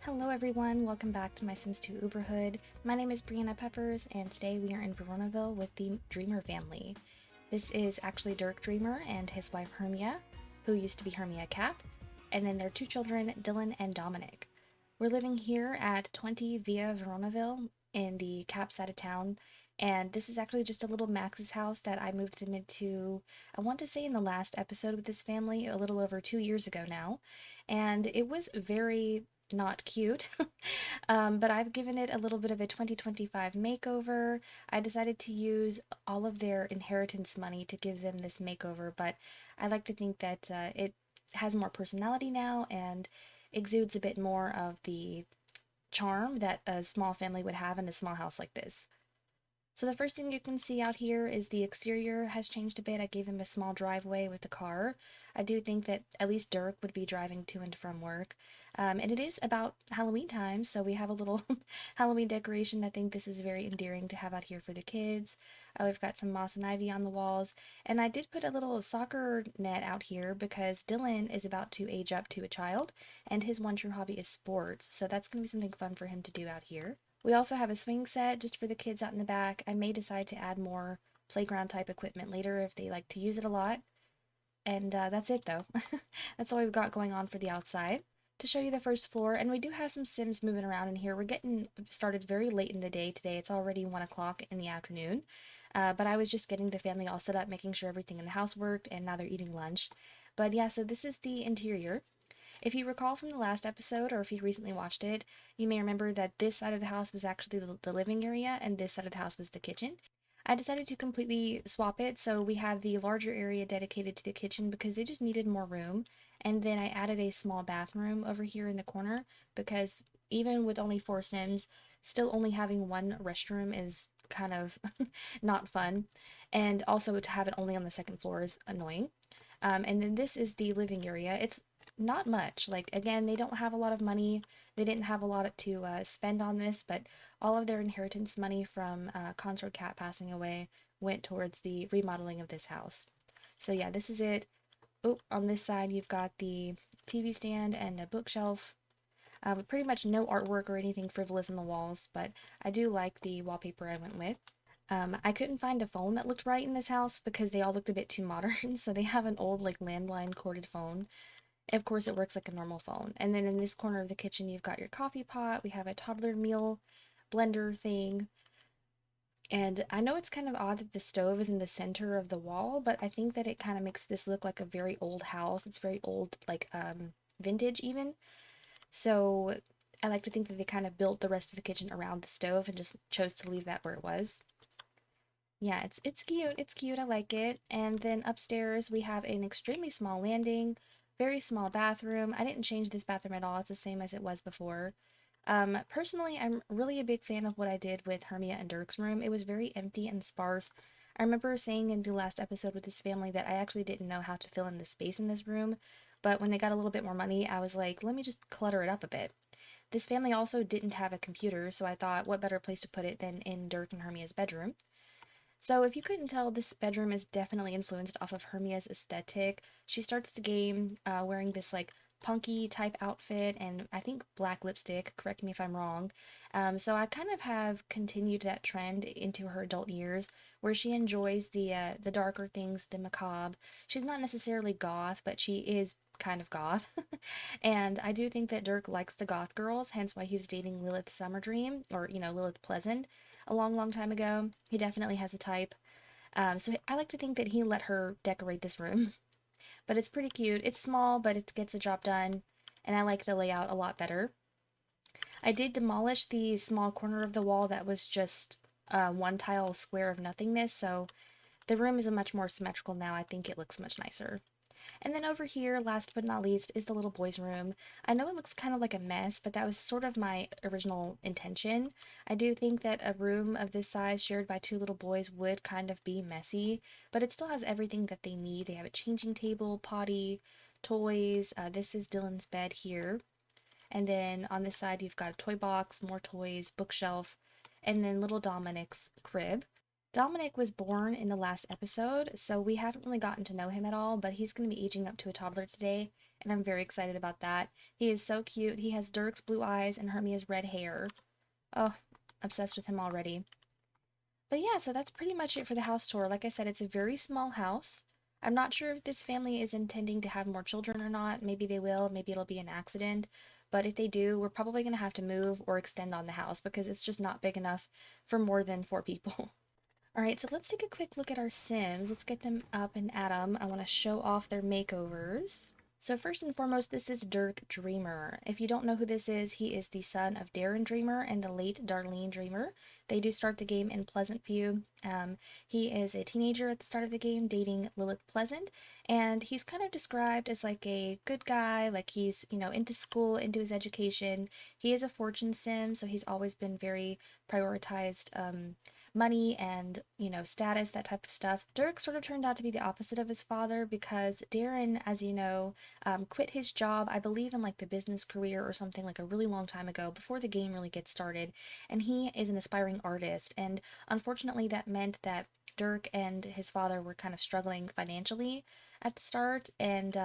Hello everyone, welcome back to my Sims 2 Uberhood. My name is Brianna Peppers, and today we are in Veronaville with the Dreamer family. This is actually Dirk Dreamer and his wife Hermia, who used to be Hermia Capp, and then their two children, Dylan and Dominic. We're living here at 20 Via Veronaville in the Capp side of town, and this is actually just a little Max's house that I moved them into, I want to say in the last episode with this family, a little over 2 years ago now, and it was very not cute. But I've given it a little bit of a 2025 makeover. I decided to use all of their inheritance money to give them this makeover, but I like to think that it has more personality now and exudes a bit more of the charm that a small family would have in a small house like this. So the first thing you can see out here is the exterior has changed a bit. I gave them a small driveway with the car. I do think that at least Dirk would be driving to and from work. And it is about Halloween time, so we have a little Halloween decoration. I think this is very endearing to have out here for the kids. We've got some moss and ivy on the walls. And I did put a little soccer net out here because Dylan is about to age up to a child, and his one true hobby is sports. So that's going to be something fun for him to do out here. We also have a swing set just for the kids out in the back. I may decide to add more playground type equipment later if they like to use it a lot. And that's it though. That's all we've got going on for the outside. To show you the first floor, and we do have some Sims moving around in here. We're getting started very late in the day today. It's already 1 o'clock in the afternoon. But I was just getting the family all set up, making sure everything in the house worked, and now they're eating lunch. But yeah, so this is the interior. If you recall from the last episode, or if you recently watched it, you may remember that this side of the house was actually the living area, and this side of the house was the kitchen. I decided to completely swap it, so we have the larger area dedicated to the kitchen because they just needed more room, and then I added a small bathroom over here in the corner because even with only 4 Sims, still only having one restroom is kind of not fun, and also to have it only on the second floor is annoying. And then this is the living area. It's not much. Like, again, they don't have a lot of money. They didn't have a lot to spend on this, but all of their inheritance money from Consort Cat passing away went towards the remodeling of this house. So yeah, this is it. Oh, on this side, you've got the TV stand and a bookshelf. With pretty much no artwork or anything frivolous on the walls, but I do like the wallpaper I went with. I couldn't find a phone that looked right in this house because they all looked a bit too modern, so they have an old, like, landline corded phone. Of course, it works like a normal phone. And then in this corner of the kitchen, you've got your coffee pot. We have a toddler meal blender thing. And I know it's kind of odd that the stove is in the center of the wall, but I think that it kind of makes this look like a very old house. It's very old, like vintage even. So I like to think that they kind of built the rest of the kitchen around the stove and just chose to leave that where it was. Yeah, it's cute. It's cute. I like it. And then upstairs we have an extremely small landing, very small bathroom. I didn't change this bathroom at all. It's the same as it was before. Personally, I'm really a big fan of what I did with Hermia and Dirk's room. It was very empty and sparse. I remember saying in the last episode with this family that I actually didn't know how to fill in the space in this room, but when they got a little bit more money, I was like, let me just clutter it up a bit. This family also didn't have a computer, so I thought, what better place to put it than in Dirk and Hermia's bedroom? So if you couldn't tell, this bedroom is definitely influenced off of Hermia's aesthetic. She starts the game wearing this like punky type outfit and I think black lipstick, correct me if I'm wrong. So I kind of have continued that trend into her adult years where she enjoys the darker things, the macabre. She's not necessarily goth, but she is kind of goth. And I do think that Dirk likes the goth girls, hence why he was dating Lilith Summer Dream, or, Lilith Pleasant a long, long time ago. He definitely has a type. So I like to think that he let her decorate this room. But it's pretty cute. It's small, but it gets the job done. And I like the layout a lot better. I did demolish the small corner of the wall that was just one tile square of nothingness. So the room is a much more symmetrical now. I think it looks much nicer. And then over here, last but not least, is the little boy's room. I know it looks kind of like a mess, but that was sort of my original intention. I do think that a room of this size shared by two little boys would kind of be messy, but it still has everything that they need. They have a changing table, potty, toys. This is Dylan's bed here. And then on this side, you've got a toy box, more toys, bookshelf, and then little Dominic's crib. Dominic was born in the last episode, so we haven't really gotten to know him at all, but he's going to be aging up to a toddler today, and I'm very excited about that. He is so cute. He has Dirk's blue eyes and Hermia's red hair. Oh, obsessed with him already. But yeah, so that's pretty much it for the house tour. Like I said, it's a very small house. I'm not sure if this family is intending to have more children or not. Maybe they will, maybe it'll be an accident. But if they do, we're probably going to have to move or extend on the house because it's just not big enough for more than 4 people. All right, so let's take a quick look at our Sims. Let's get them up and at them. I want to show off their makeovers. So first and foremost, this is Dirk Dreamer. If you don't know who this is, he is the son of Darren Dreamer and the late Darlene Dreamer. They do start the game in Pleasant View. He is a teenager at the start of the game, dating Lilith Pleasant, and he's kind of described as like a good guy, like he's, into school, into his education. He is a fortune sim, so he's always been very prioritized money and, status, that type of stuff. Dirk sort of turned out to be the opposite of his father because Darren, as you know, quit his job, I believe in like the business career or something like a really long time ago before the game really gets started. And he is an aspiring artist. And unfortunately, that meant that Dirk and his father were kind of struggling financially at the start. And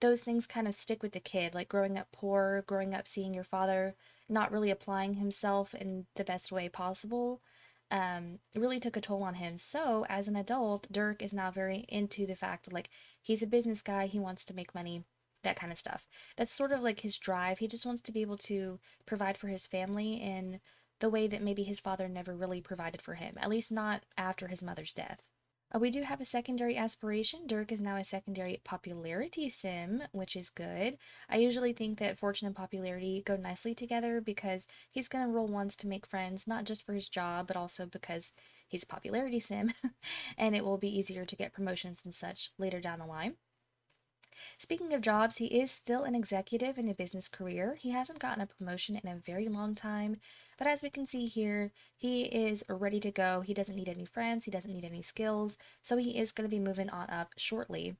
those things kind of stick with the kid, like growing up poor, growing up seeing your father not really applying himself in the best way possible. It really took a toll on him. So, as an adult, Dirk is now very into the fact like he's a business guy, he wants to make money, that kind of stuff. That's sort of like his drive. He just wants to be able to provide for his family in the way that maybe his father never really provided for him, at least not after his mother's death. We do have a secondary aspiration. Dirk is now a secondary popularity sim, which is good. I usually think that fortune and popularity go nicely together because he's going to roll once to make friends, not just for his job, but also because he's a popularity sim, and it will be easier to get promotions and such later down the line. Speaking of jobs, he is still an executive in the business career. He hasn't gotten a promotion in a very long time, but as we can see here, he is ready to go. He doesn't need any friends, he doesn't need any skills, so he is going to be moving on up shortly.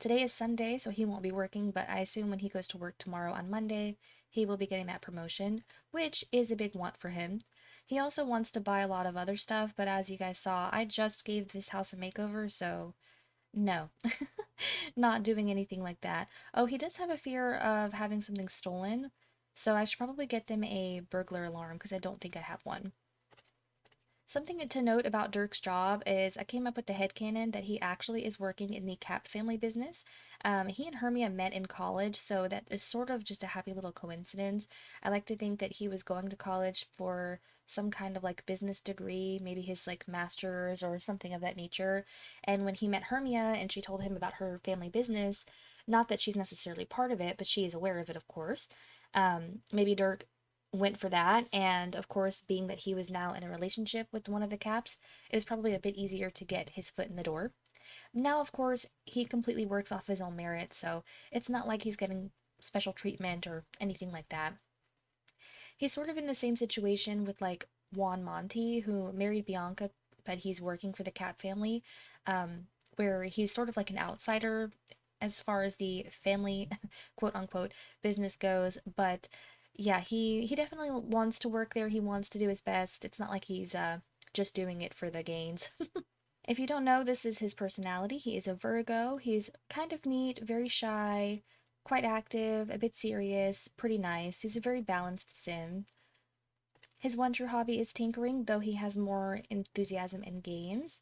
Today is Sunday, so he won't be working, but I assume when he goes to work tomorrow on Monday, he will be getting that promotion, which is a big want for him. He also wants to buy a lot of other stuff, but as you guys saw, I just gave this house a makeover, so no, not doing anything like that. Oh, he does have a fear of having something stolen, so I should probably get them a burglar alarm because I don't think I have one. Something to note about Dirk's job is I came up with the headcanon that he actually is working in the Capp family business. He and Hermia met in college, so that is sort of just a happy little coincidence. I like to think that he was going to college for some kind of like business degree, maybe his like master's or something of that nature. And when he met Hermia and she told him about her family business, not that she's necessarily part of it, but she is aware of it, of course. Maybe Dirk went for that. And of course, being that he was now in a relationship with one of the Capps, it was probably a bit easier to get his foot in the door. Now, of course, he completely works off his own merit, so it's not like he's getting special treatment or anything like that. He's sort of in the same situation with like Juan Monty, who married Bianca, but he's working for the Cat family, where he's sort of like an outsider as far as the family quote unquote business goes. But yeah, he definitely wants to work there. He wants to do his best. It's not like he's just doing it for the gains. If you don't know, this is his personality. He is a Virgo. He's kind of neat, very shy, quite active, a bit serious, pretty nice. He's a very balanced sim. His one true hobby is tinkering, though he has more enthusiasm in games.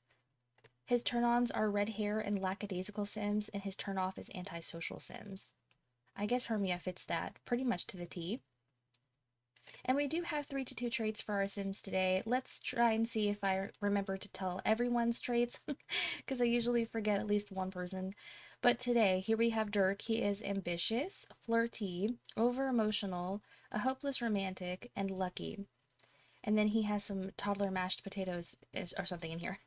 His turn-ons are red hair and lackadaisical sims, and his turn-off is antisocial sims. I guess Hermia fits that pretty much to the T. And we do have 3 to 2 traits for our Sims today. Let's try and see if I remember to tell everyone's traits, because I usually forget at least one person. But today, here we have Dirk. He is ambitious, flirty, over-emotional, a hopeless romantic, and lucky. And then he has some toddler mashed potatoes or something in here.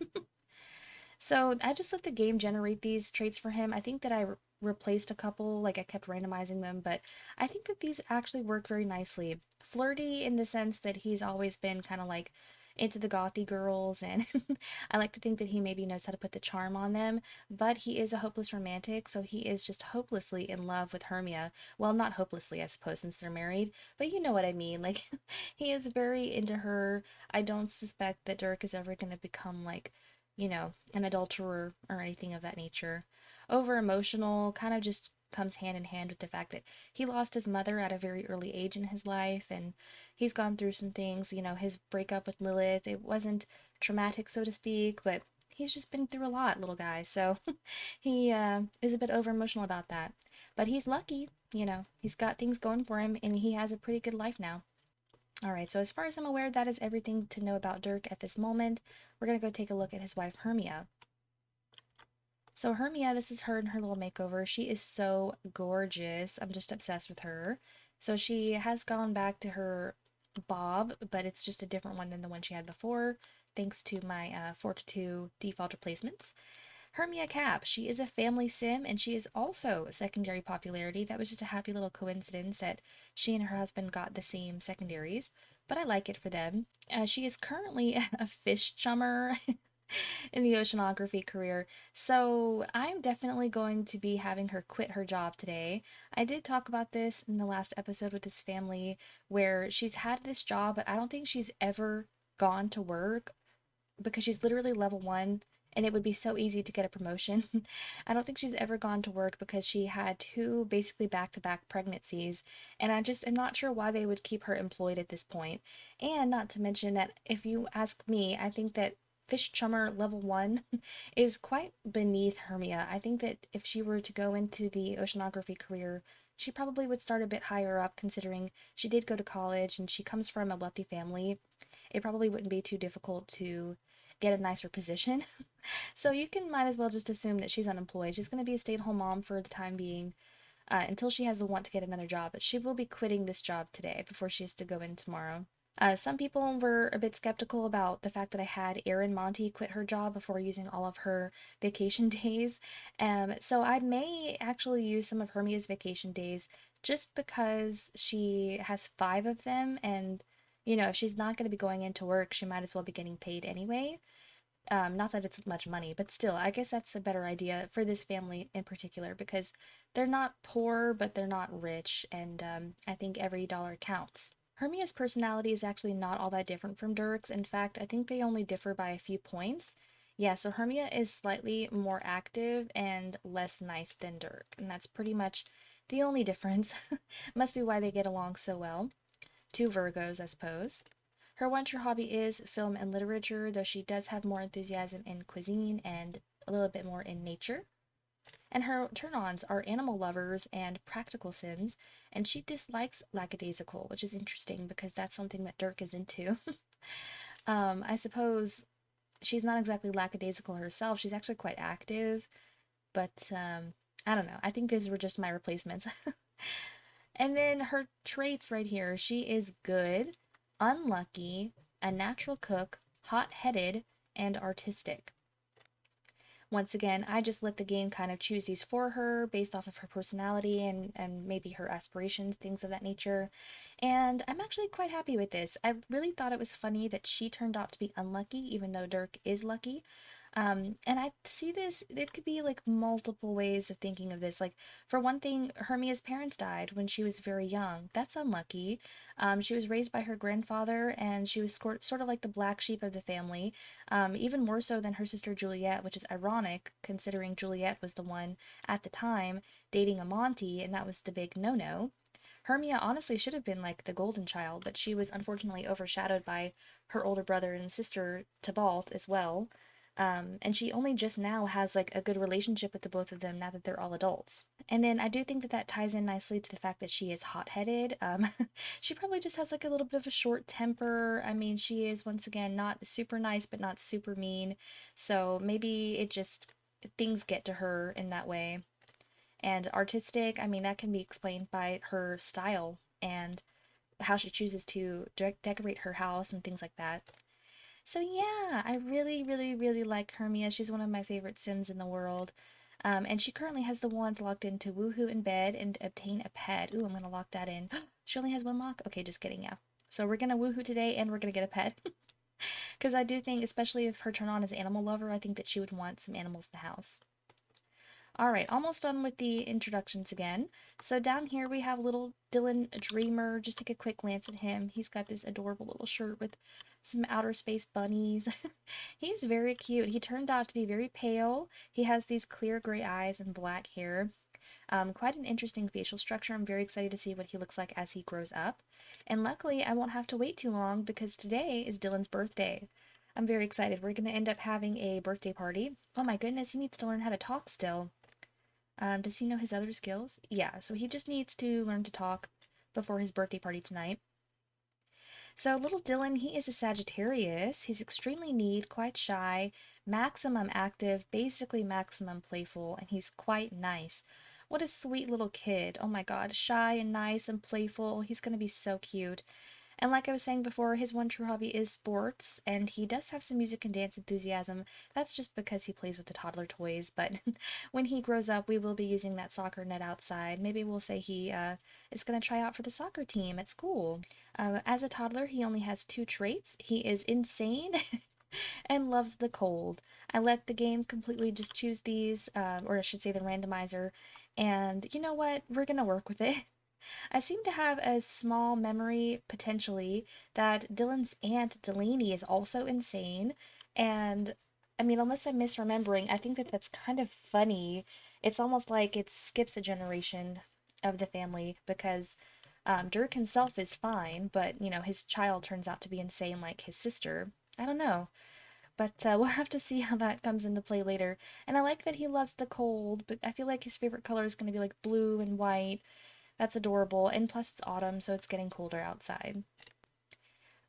So I just let the game generate these traits for him. I think that I replaced a couple, like I kept randomizing them, but I think that these actually work very nicely. Flirty in the sense that he's always been kind of like into the gothy girls, and I like to think that he maybe knows how to put the charm on them, but he is a hopeless romantic, so he is just hopelessly in love with Hermia. Well, not hopelessly, I suppose, since they're married, but you know what I mean. Like, he is very into her. I don't suspect that Dirk is ever going to become, like, an adulterer or anything of that nature. Over emotional kind of just comes hand in hand with the fact that he lost his mother at a very early age in his life, and he's gone through some things. His breakup with Lilith, it wasn't traumatic, so to speak, but he's just been through a lot, little guy. So he is a bit over emotional about that. But he's lucky, he's got things going for him, and he has a pretty good life now. All right, so as far as I'm aware, that is everything to know about Dirk at this moment. We're going to go take a look at his wife, Hermia. So Hermia, this is her and her little makeover. She is so gorgeous. I'm just obsessed with her. So she has gone back to her bob, but it's just a different one than the one she had before, thanks to my 4-2 default replacements. Hermia Capp, she is a family sim, and she is also secondary popularity. That was just a happy little coincidence that she and her husband got the same secondaries, but I like it for them. She is currently a fish chummer in the oceanography career, so I'm definitely going to be having her quit her job today. I did talk about this in the last episode with this family, where she's had this job, but I don't think she's ever gone to work because she's literally level 1 and it would be so easy to get a promotion. I don't think she's ever gone to work because she had two basically back-to-back pregnancies, and I'm not sure why they would keep her employed at this point. And not to mention that if you ask me, I think that Fish Chummer level 1 is quite beneath Hermia. I think that if she were to go into the oceanography career, she probably would start a bit higher up, considering she did go to college and she comes from a wealthy family. It probably wouldn't be too difficult to get a nicer position. So you might as well just assume that she's unemployed. She's going to be a stay-at-home mom for the time being, until she has a want to get another job. But she will be quitting this job today before she has to go in tomorrow. Some people were a bit skeptical about the fact that I had Erin Monty quit her job before using all of her vacation days. So I may actually use some of Hermia's vacation days just because she has 5 of them, and if she's not going to be going into work, she might as well be getting paid anyway. Not that it's much money, but still, I guess that's a better idea for this family in particular, because they're not poor, but they're not rich, and I think every dollar counts. Hermia's personality is actually not all that different from Dirk's. In fact, I think they only differ by a few points. Yeah, so Hermia is slightly more active and less nice than Dirk, and that's pretty much the only difference. Must be why they get along so well. Two Virgos, I suppose. Her one true hobby is film and literature, though she does have more enthusiasm in cuisine and a little bit more in nature. And her turn-ons are animal lovers and practical sims, and she dislikes lackadaisical, which is interesting because that's something that Dirk is into. I suppose she's not exactly lackadaisical herself. She's actually quite active, but I don't know. I think these were just my replacements. And then her traits right here, she is good, unlucky, a natural cook, hot-headed, and artistic. Once again, I just let the game kind of choose these for her based off of her personality and maybe her aspirations, things of that nature. And I'm actually quite happy with this. I really thought it was funny that she turned out to be unlucky, even though Dirk is lucky. And I see this, it could be like multiple ways of thinking of this. Like, for one thing, Hermia's parents died when she was very young. That's unlucky. She was raised by her grandfather, and she was sort of like the black sheep of the family, even more so than her sister Juliet, which is ironic considering Juliet was the one at the time dating a Monty, and that was the big no-no. Hermia honestly should have been like the golden child, but she was unfortunately overshadowed by her older brother and sister Tybalt as well. And she only just now has like a good relationship with the both of them now that they're all adults. And then I do think that that ties in nicely to the fact that she is hot-headed. She probably just has like a little bit of a short temper. I mean, she is once again not super nice, but not super mean. So maybe things get to her in that way. And artistic, I mean, that can be explained by her style and how she chooses to decorate her house and things like that. So yeah, I really, really, really like Hermia. She's one of my favorite Sims in the world. And she currently has the wands locked into Woohoo in bed and obtain a pet. Ooh, I'm gonna lock that in. She only has one lock? Okay, just kidding, yeah. So we're gonna Woohoo today and we're gonna get a pet. Because I do think, especially if her turn on is animal lover, I think that she would want some animals in the house. All right, almost done with the introductions again. So down here we have little Dylan Dreamer. Just take a quick glance at him. He's got this adorable little shirt with some outer space bunnies. He's very cute. He turned out to be very pale. He has these clear gray eyes and black hair. Quite an interesting facial structure. I'm very excited to see what he looks like as he grows up. And luckily, I won't have to wait too long because today is Dylan's birthday. I'm very excited. We're going to end up having a birthday party. Oh my goodness, he needs to learn how to talk still. Does he know his other skills? Yeah, so he just needs to learn to talk before his birthday party tonight. So little Dylan, he is a Sagittarius. He's extremely neat, quite shy, maximum active, basically maximum playful, and he's quite nice. What a sweet little kid. Oh my god, shy and nice and playful. He's going to be so cute. And like I was saying before, his one true hobby is sports, and he does have some music and dance enthusiasm. That's just because he plays with the toddler toys, but when he grows up, we will be using that soccer net outside. Maybe we'll say he is going to try out for the soccer team at school. As a toddler, he only has two traits. He is insane and loves the cold. I let the game completely just choose these, or I should say the randomizer, and you know what? We're going to work with it. I seem to have a small memory, potentially, that Dylan's aunt Delaney is also insane. And I mean, unless I'm misremembering, I think that that's kind of funny. It's almost like it skips a generation of the family because Dirk himself is fine, but you know, his child turns out to be insane like his sister. I don't know. But we'll have to see how that comes into play later. And I like that he loves the cold, but I feel like his favorite color is going to be like blue and white. That's adorable. And plus it's autumn, so it's getting colder outside.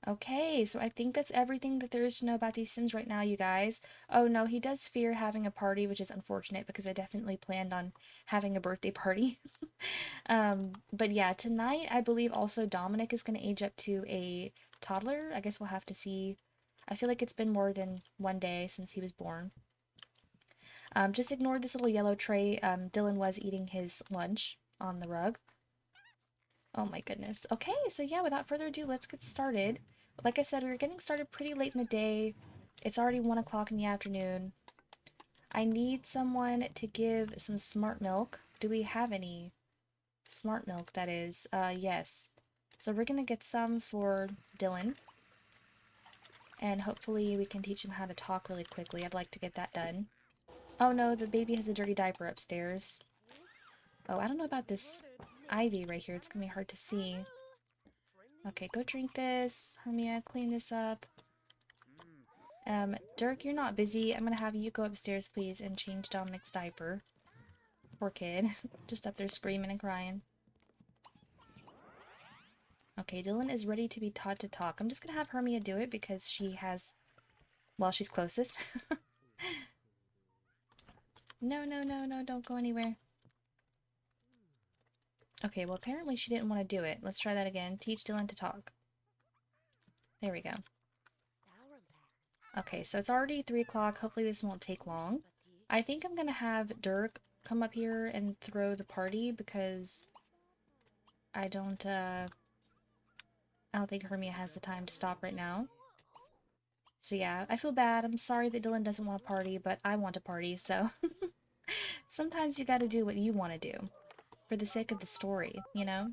Okay, so I think that's everything that there is to know about these Sims right now, you guys. Oh no, he does fear having a party, which is unfortunate because I definitely planned on having a birthday party. But yeah, tonight I believe also Dominic is going to age up to a toddler. I guess we'll have to see. I feel like it's been more than one day since he was born. Just ignore this little yellow tray. Dylan was eating his lunch on the rug. Oh my goodness. Okay, so yeah, without further ado, let's get started. Like I said, we were getting started pretty late in the day. It's already 1 o'clock in the afternoon. I need someone to give some smart milk. Do we have any smart milk, that is? Yes. So we're gonna get some for Dylan. And hopefully we can teach him how to talk really quickly. I'd like to get that done. Oh no, the baby has a dirty diaper upstairs. Oh, I don't know about this ivy right here. It's gonna be hard to see. Okay, go drink this. Hermia, clean this up. Dirk, you're not busy. I'm gonna have you go upstairs, please, and change Dominic's diaper. Poor kid. Just up there screaming and crying. Okay, Dylan is ready to be taught to talk. I'm just gonna have Hermia do it because she has... well, she's closest. No, no, no, no, don't go anywhere. Okay, well, apparently she didn't want to do it. Let's try that again. Teach Dylan to talk. There we go. Okay, so it's already 3 o'clock. Hopefully this won't take long. I think I'm gonna have Dirk come up here and throw the party because I don't think Hermia has the time to stop right now. So yeah, I feel bad. I'm sorry that Dylan doesn't want a party, but I want a party, so sometimes you gotta do what you want to do for the sake of the story, you know?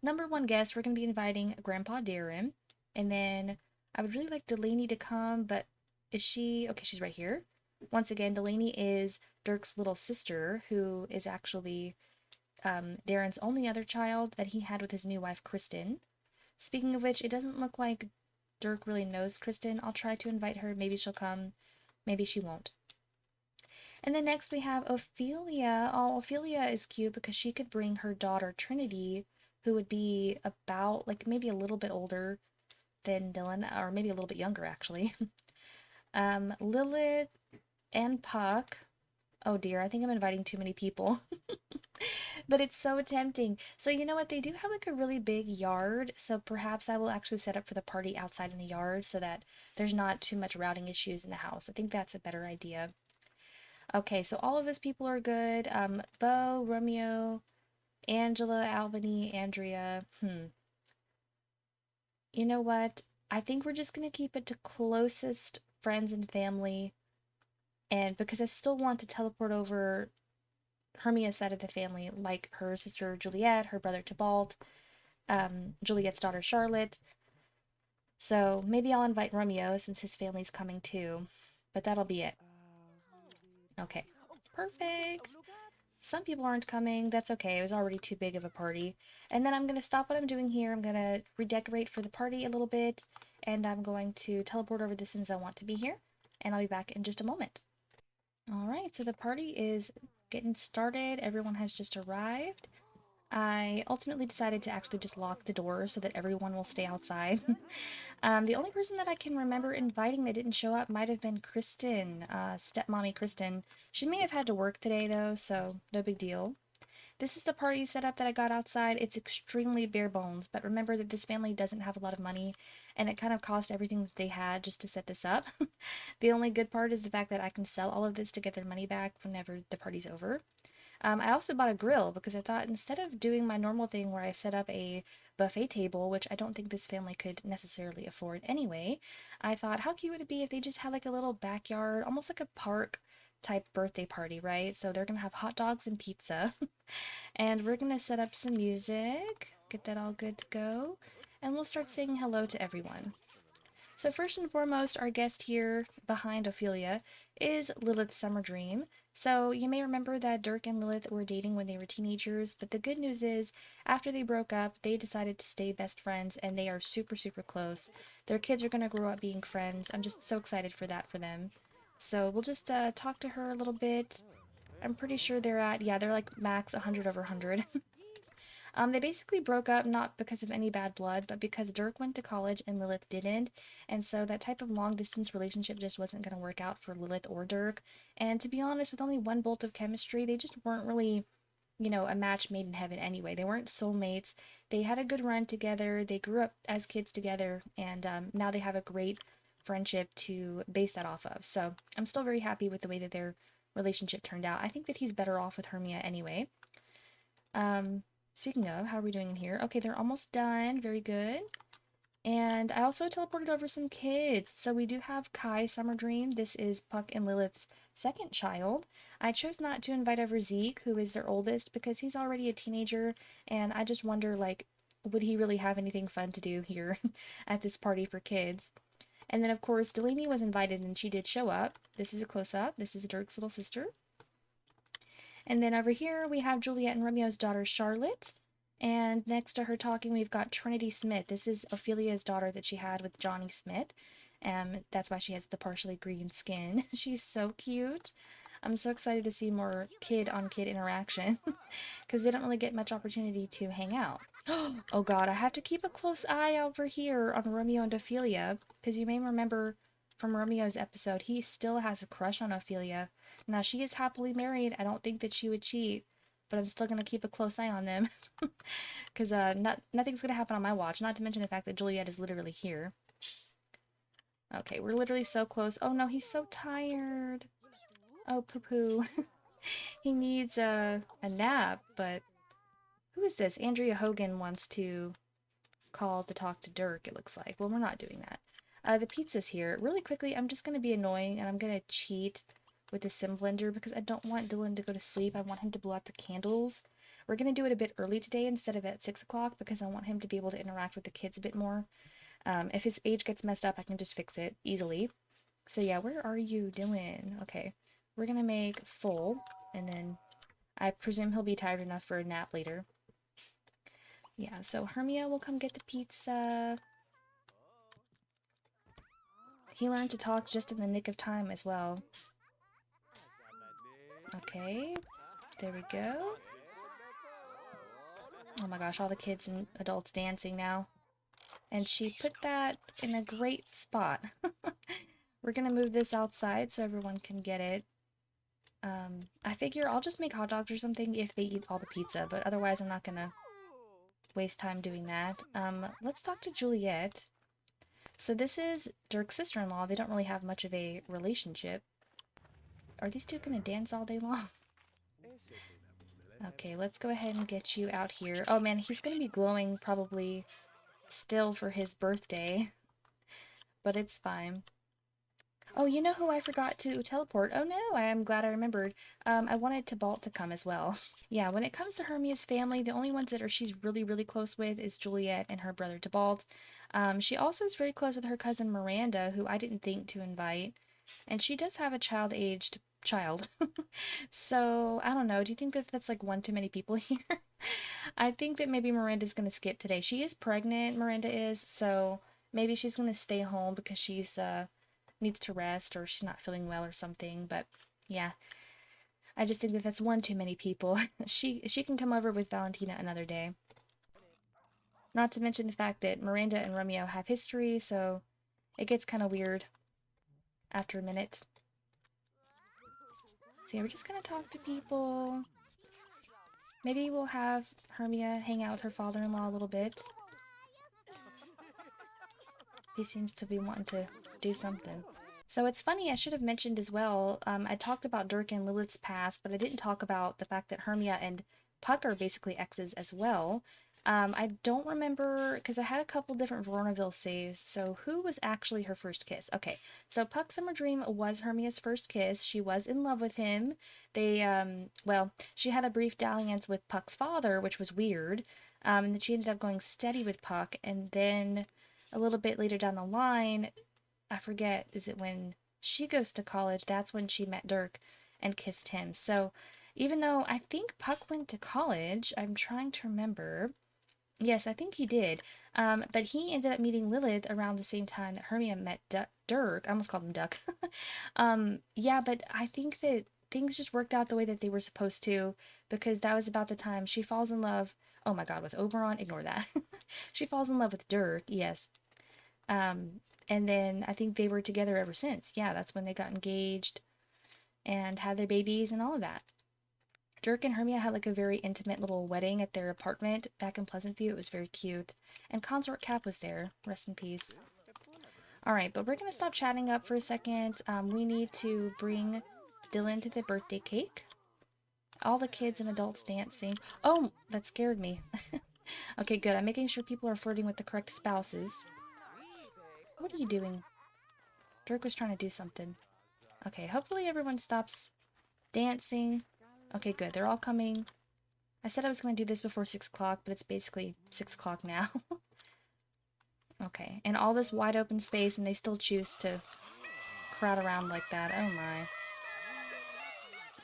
Number one guest, we're gonna be inviting Grandpa Darren, and then I would really like Delaney to come, but is she... okay, she's right here. Once again, Delaney is Dirk's little sister, who is actually Darren's only other child that he had with his new wife, Kristen. Speaking of which, it doesn't look like Dirk really knows Kristen. I'll try to invite her. Maybe she'll come. Maybe she won't. And then next we have Ophelia. Oh, Ophelia is cute because she could bring her daughter, Trinity, who would be about, like, maybe a little bit older than Dylan, or maybe a little bit younger, actually. Lilith and Puck. Oh dear, I think I'm inviting too many people. But it's so tempting. So you know what? They do have like a really big yard, so perhaps I will actually set up for the party outside in the yard so that there's not too much routing issues in the house. I think that's a better idea. Okay, so all of those people are good. Bo, Romeo, Angela, Albany, Andrea. You know what? I think we're just gonna keep it to closest friends and family. And because I still want to teleport over Hermia's side of the family, like her sister Juliet, her brother Tybalt, Juliet's daughter Charlotte. So maybe I'll invite Romeo since his family's coming too. But that'll be it. Okay. Perfect. Some people aren't coming. That's okay. It was already too big of a party. And then I'm going to stop what I'm doing here. I'm going to redecorate for the party a little bit. And I'm going to teleport over the Sims I want to be here. And I'll be back in just a moment. Alright, so the party is getting started. Everyone has just arrived. I ultimately decided to actually just lock the door so that everyone will stay outside. The only person that I can remember inviting that didn't show up might have been Kristen, stepmommy Kristen. She may have had to work today though, so no big deal. This is the party setup that I got outside. It's extremely bare bones, but remember that this family doesn't have a lot of money, and it kind of cost everything that they had just to set this up. The only good part is the fact that I can sell all of this to get their money back whenever the party's over. I also bought a grill because I thought instead of doing my normal thing where I set up a buffet table, which I don't think this family could necessarily afford anyway, I thought how cute would it be if they just had like a little backyard, almost like a park type birthday party, right? So they're gonna have hot dogs and pizza, and we're gonna set up some music, get that all good to go, and we'll start saying hello to everyone. So first and foremost, our guest here behind Ophelia is Lilith's summer dream. So you may remember that Dirk and Lilith were dating when they were teenagers, but the good news is after they broke up, they decided to stay best friends and they are super, super close. Their kids are going to grow up being friends. I'm just so excited for that for them. So we'll just talk to her a little bit. I'm pretty sure they're at, yeah, they're like max 100 over 100. They basically broke up not because of any bad blood, but because Dirk went to college and Lilith didn't, and so that type of long distance relationship just wasn't going to work out for Lilith or Dirk. And to be honest, with only one bolt of chemistry, they just weren't really, a match made in heaven anyway. They weren't soulmates. They had a good run together. They grew up as kids together, and now they have a great friendship to base that off of. So I'm still very happy with the way that their relationship turned out. I think that he's better off with Hermia anyway. Um, Speaking of, how are we doing in here? Okay, they're almost done. Very good. And I also teleported over some kids. So we do have Kai Summer Dream. This is Puck and Lilith's second child. I chose not to invite over Zeke, who is their oldest, because he's already a teenager, and I just wonder, like, would he really have anything fun to do here at this party for kids? And then, of course, Delaney was invited, and she did show up. This is a close-up. This is Dirk's little sister. And then over here we have Juliet and Romeo's daughter Charlotte. And next to her talking, we've got Trinity Smith. This is Ophelia's daughter that she had with Johnny Smith. That's why she has the partially green skin. She's so cute. I'm so excited to see more kid-on-kid interaction because they don't really get much opportunity to hang out. Oh god, I have to keep a close eye over here on Romeo and Ophelia because you may remember from Romeo's episode, he still has a crush on Ophelia. Now, she is happily married. I don't think that she would cheat, but I'm still going to keep a close eye on them because nothing's going to happen on my watch, not to mention the fact that Juliet is literally here. Okay, we're literally so close. Oh no, he's so tired. Oh, poo-poo. He needs a nap, but who is this? Andrea Hogan wants to call to talk to Dirk, it looks like. Well, we're not doing that. The pizza's here. Really quickly, I'm just going to be annoying, and I'm going to cheat with the sim blender because I don't want Dylan to go to sleep. I want him to blow out the candles. We're going to do it a bit early today instead of at 6 o'clock because I want him to be able to interact with the kids a bit more. If his age gets messed up, I can just fix it easily. So yeah, where are you, Dylan? Okay, we're going to make full, and then I presume he'll be tired enough for a nap later. Yeah, so Hermia will come get the pizza. He learned to talk just in the nick of time as well. Okay, there we go. Oh my gosh, all the kids and adults dancing now. And she put that in a great spot. We're gonna move this outside so everyone can get it. I figure I'll just make hot dogs or something if they eat all the pizza, but otherwise I'm not gonna waste time doing that. Let's talk to Juliet. So this is Dirk's sister-in-law. They don't really have much of a relationship. Are these two gonna dance all day long? Okay, let's go ahead and get you out here. Oh man, he's gonna be glowing probably still for his birthday. but it's fine. Oh, you know who I forgot to teleport? Oh no, I am glad I remembered. I wanted Tybalt to come as well. Yeah, when it comes to Hermia's family, the only ones that she's really, really close with is Juliet and her brother Tybalt. She also is very close with her cousin Miranda, who I didn't think to invite. And she does have a child-aged child. So, I don't know. Do you think that that's like one too many people here? I think that maybe Miranda's going to skip today. She is pregnant, Miranda is, so maybe she's going to stay home because she's needs to rest or she's not feeling well or something. But yeah, I just think that that's one too many people. She can come over with Valentina another day. Not to mention the fact that Miranda and Romeo have history, so it gets kind of weird after a minute. So yeah, we're just gonna talk to people. Maybe we'll have Hermia hang out with her father-in-law a little bit. He seems to be wanting to do something. So it's funny, I should have mentioned as well, I talked about Dirk and Lilith's past, but I didn't talk about the fact that Hermia and Puck are basically exes as well. I don't remember, because I had a couple different Veronaville saves, so who was actually her first kiss? Okay, so Puck Summer Dream was Hermia's first kiss. She was in love with him. They, well, she had a brief dalliance with Puck's father, which was weird, and then she ended up going steady with Puck, and then a little bit later down the line, I forget, is it when she goes to college? That's when she met Dirk and kissed him. So even though I think Puck went to college, I'm trying to remember. Yes, I think he did. But he ended up meeting Lilith around the same time that Hermia met Dirk. I almost called him Duck. Yeah, but I think that things just worked out the way that they were supposed to because that was about the time she falls in love. Oh my God, with Oberon? Ignore that. She falls in love with Dirk, yes. Um, and then I think they were together ever since. Yeah, that's when they got engaged and had their babies and all of that. Dirk and Hermia had like a very intimate little wedding at their apartment back in Pleasant View. It was very cute. And Consort Capp was there. Rest in peace. Alright, but we're going to stop chatting up for a second. We need to bring Dylan to the birthday cake. All the kids and adults dancing. Oh, that scared me. Okay, good. I'm making sure people are flirting with the correct spouses. What are you doing? Dirk was trying to do something. Okay, hopefully everyone stops dancing. Okay, good. They're all coming. I said I was going to do this before 6 o'clock, but it's basically 6 o'clock now. Okay, and all this wide open space, and they still choose to crowd around like that. Oh my.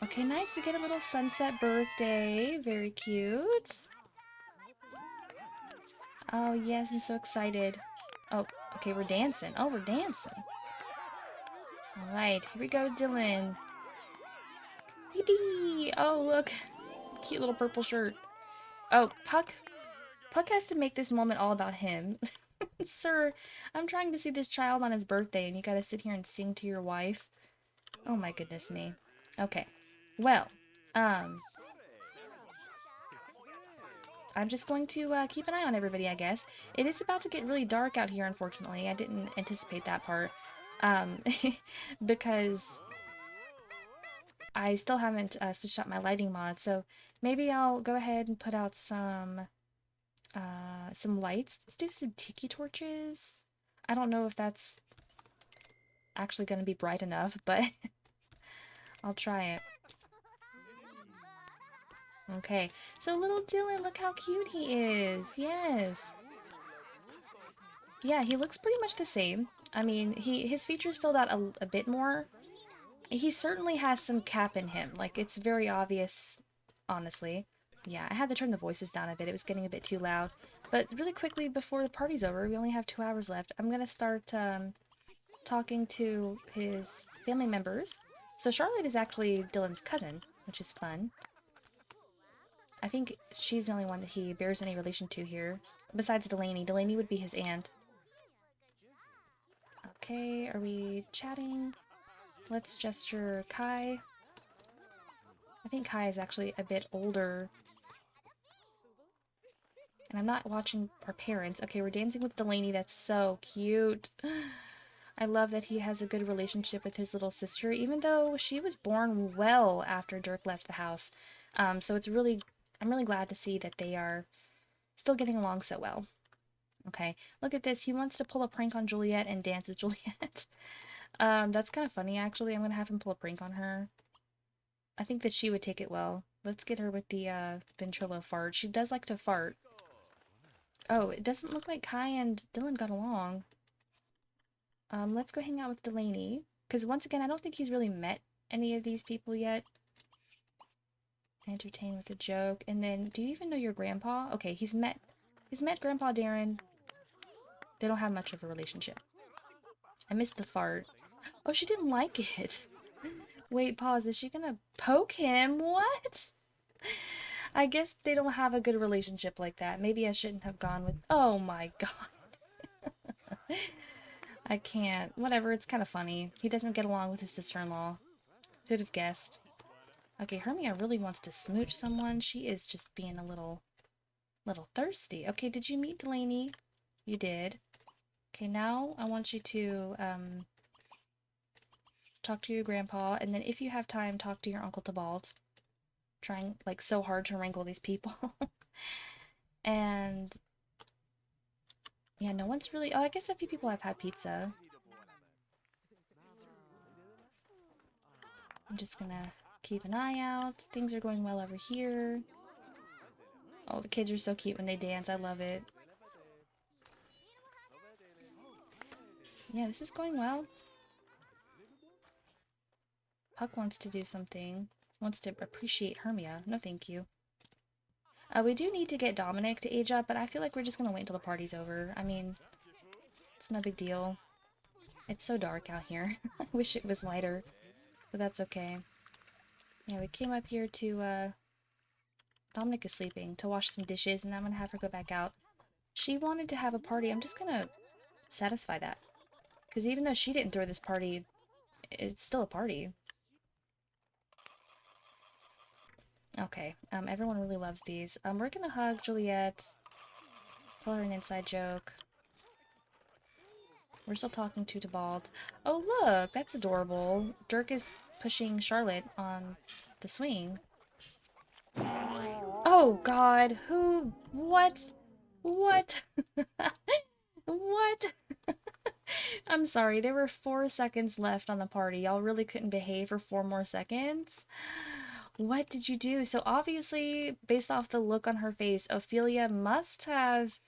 Okay, nice. We get a little sunset birthday. Very cute. Oh, yes, I'm so excited. Oh, okay, we're dancing. Oh, we're dancing. Alright, here we go, Dylan. Yippee! Oh, look. Cute little purple shirt. Oh, Puck. Puck has to make this moment all about him. Sir, I'm trying to see this child on his birthday, and you gotta sit here and sing to your wife. Oh my goodness me. Okay. Well, I'm just going to keep an eye on everybody, I guess. It is about to get really dark out here, unfortunately. I didn't anticipate that part. Um, because I still haven't switched out my lighting mod, so maybe I'll go ahead and put out some lights. Let's do some tiki torches. I don't know if that's actually going to be bright enough, but I'll try it. Okay, so little Dylan, look how cute he is. Yes. Yeah, he looks pretty much the same. I mean, his features filled out a bit more. He certainly has some Capp in him. Like, it's very obvious, honestly. Yeah, I had to turn the voices down a bit. It was getting a bit too loud. But really quickly, before the party's over, we only have 2 hours left, I'm going to start talking to his family members. So Charlotte is actually Dylan's cousin, which is fun. I think she's the only one that he bears any relation to here. Besides Delaney. Delaney would be his aunt. Okay, are we chatting? Let's gesture Kai. I think Kai is actually a bit older. And I'm not watching our parents. Okay, we're dancing with Delaney. That's so cute. I love that he has a good relationship with his little sister, even though she was born well after Dirk left the house. So I'm really glad to see that they are still getting along so well. Okay, look at this. He wants to pull a prank on Juliet and dance with Juliet. That's kind of funny, actually. I'm gonna have him pull a prank on her. I think that she would take it well. Let's get her with the, ventrilo fart. She does like to fart. Oh, it doesn't look like Kai and Dylan got along. Let's go hang out with Delaney. Because once again, I don't think he's really met any of these people yet. Entertain with a joke. And then, do you even know your grandpa? Okay, he's met Grandpa Darren. They don't have much of a relationship. I missed the fart. Oh, she didn't like it. Wait, pause. Is she gonna poke him? What? I guess they don't have a good relationship like that. Maybe I shouldn't have gone with... Oh my god. I can't. Whatever, it's kind of funny. He doesn't get along with his sister-in-law. Who'd have guessed? Okay, Hermia really wants to smooch someone. She is just being a little thirsty. Okay, did you meet Delaney? You did. Okay, now I want you to, talk to your grandpa, and then if you have time, talk to your Uncle Tybalt. Trying, like, so hard to wrangle these people. And, yeah, no one's really... Oh, I guess a few people have had pizza. I'm just gonna keep an eye out. Things are going well over here. Oh, the kids are so cute when they dance. I love it. Yeah, this is going well. Huck wants to do something. Wants to appreciate Hermia. No, thank you. We do need to get Dominic to age up, but I feel like we're just gonna wait until the party's over. I mean, it's no big deal. It's so dark out here. I wish it was lighter, but that's okay. Yeah, we came up here to, Dominic is sleeping, to wash some dishes, and I'm gonna have her go back out. She wanted to have a party. I'm just gonna satisfy that. Because even though she didn't throw this party, it's still a party. Okay, everyone really loves these. We're gonna hug Juliet. Tell her an inside joke. We're still talking to Tybalt. Oh, look! That's adorable. Dirk is pushing Charlotte on the swing. Oh, God. Who? What? What? What? I'm sorry, there were 4 seconds left on the party. Y'all really couldn't behave for 4 more seconds? What did you do? So obviously, based off the look on her face, Ophelia must have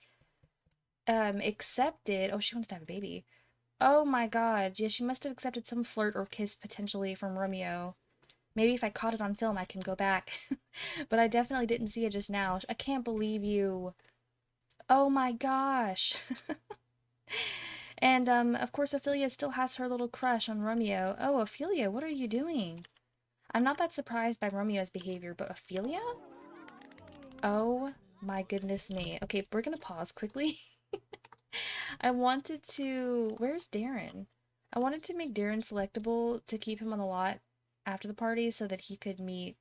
accepted... Oh, she wants to have a baby. Oh my god. Yeah, she must have accepted some flirt or kiss potentially from Romeo. Maybe if I caught it on film, I can go back. But I definitely didn't see it just now. I can't believe you. Oh my gosh. And, of course, Ophelia still has her little crush on Romeo. Oh, Ophelia, what are you doing? I'm not that surprised by Romeo's behavior, but Ophelia? Oh my goodness me. Okay, we're gonna pause quickly. I wanted to... Where's Darren? I wanted to make Darren selectable to keep him on the lot after the party so that he could meet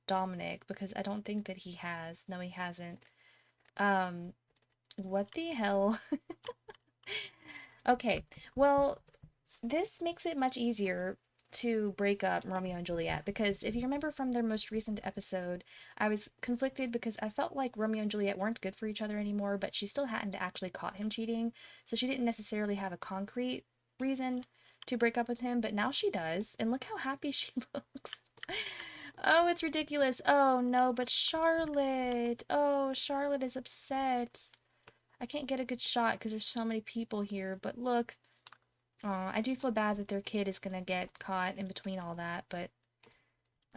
Dominic, because I don't think that he has. No, he hasn't. What the hell? Okay, well, this makes it much easier to break up Romeo and Juliet, because if you remember from their most recent episode, I was conflicted because I felt like Romeo and Juliet weren't good for each other anymore, but she still hadn't actually caught him cheating, so she didn't necessarily have a concrete reason to break up with him, but now she does, and look how happy she looks. Oh, it's ridiculous. Oh, no, but Charlotte. Oh, Charlotte is upset. I can't get a good shot because there's so many people here, but look. Aw, I do feel bad that their kid is gonna get caught in between all that, but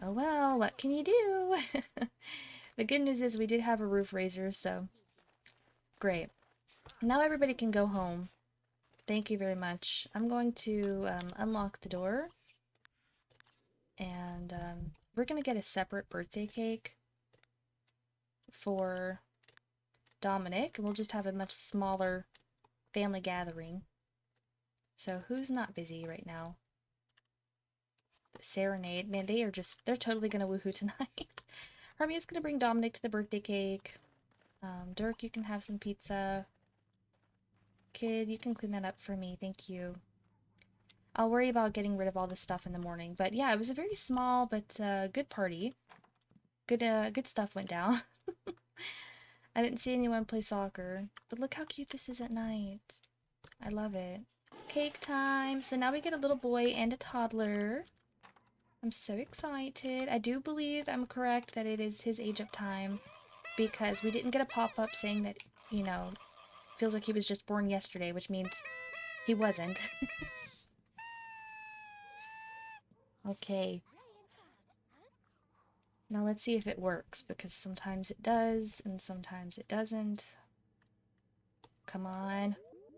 oh well, what can you do? The good news is we did have a roof raiser, so great. Now everybody can go home. Thank you very much. I'm going to unlock the door, and we're gonna get a separate birthday cake for Dominic. We'll just have a much smaller family gathering. So who's not busy right now? The serenade. Man, they're totally gonna woohoo tonight. Hermia's gonna bring Dominic to the birthday cake. Dirk, you can have some pizza. Kid, you can clean that up for me. Thank you. I'll worry about getting rid of all this stuff in the morning. But yeah, it was a very small but good party. Good stuff went down. I didn't see anyone play soccer, but look how cute this is at night. I love it. Cake time. So now we get a little boy and a toddler. I'm so excited. I do believe I'm correct that it is his age up time because we didn't get a pop-up saying that, you know, feels like he was just born yesterday, which means he wasn't. Okay. Now let's see if it works, because sometimes it does and sometimes it doesn't. Come on.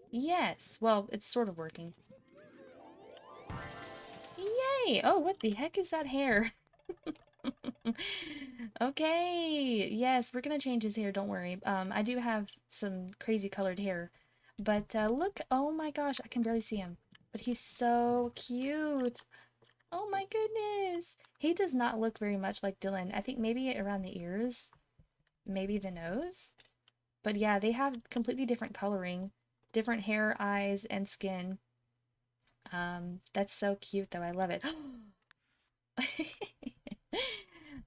Yes! Well, it's sort of working. Yay! Oh, what the heck is that hair? Okay, yes, we're gonna change his hair, don't worry. I do have some crazy colored hair. But look, oh my gosh, I can barely see him. But he's so cute. Oh my goodness. He does not look very much like Dylan. I think maybe around the ears, maybe the nose. But yeah, they have completely different coloring, different hair, eyes, and skin. That's so cute though. I love it.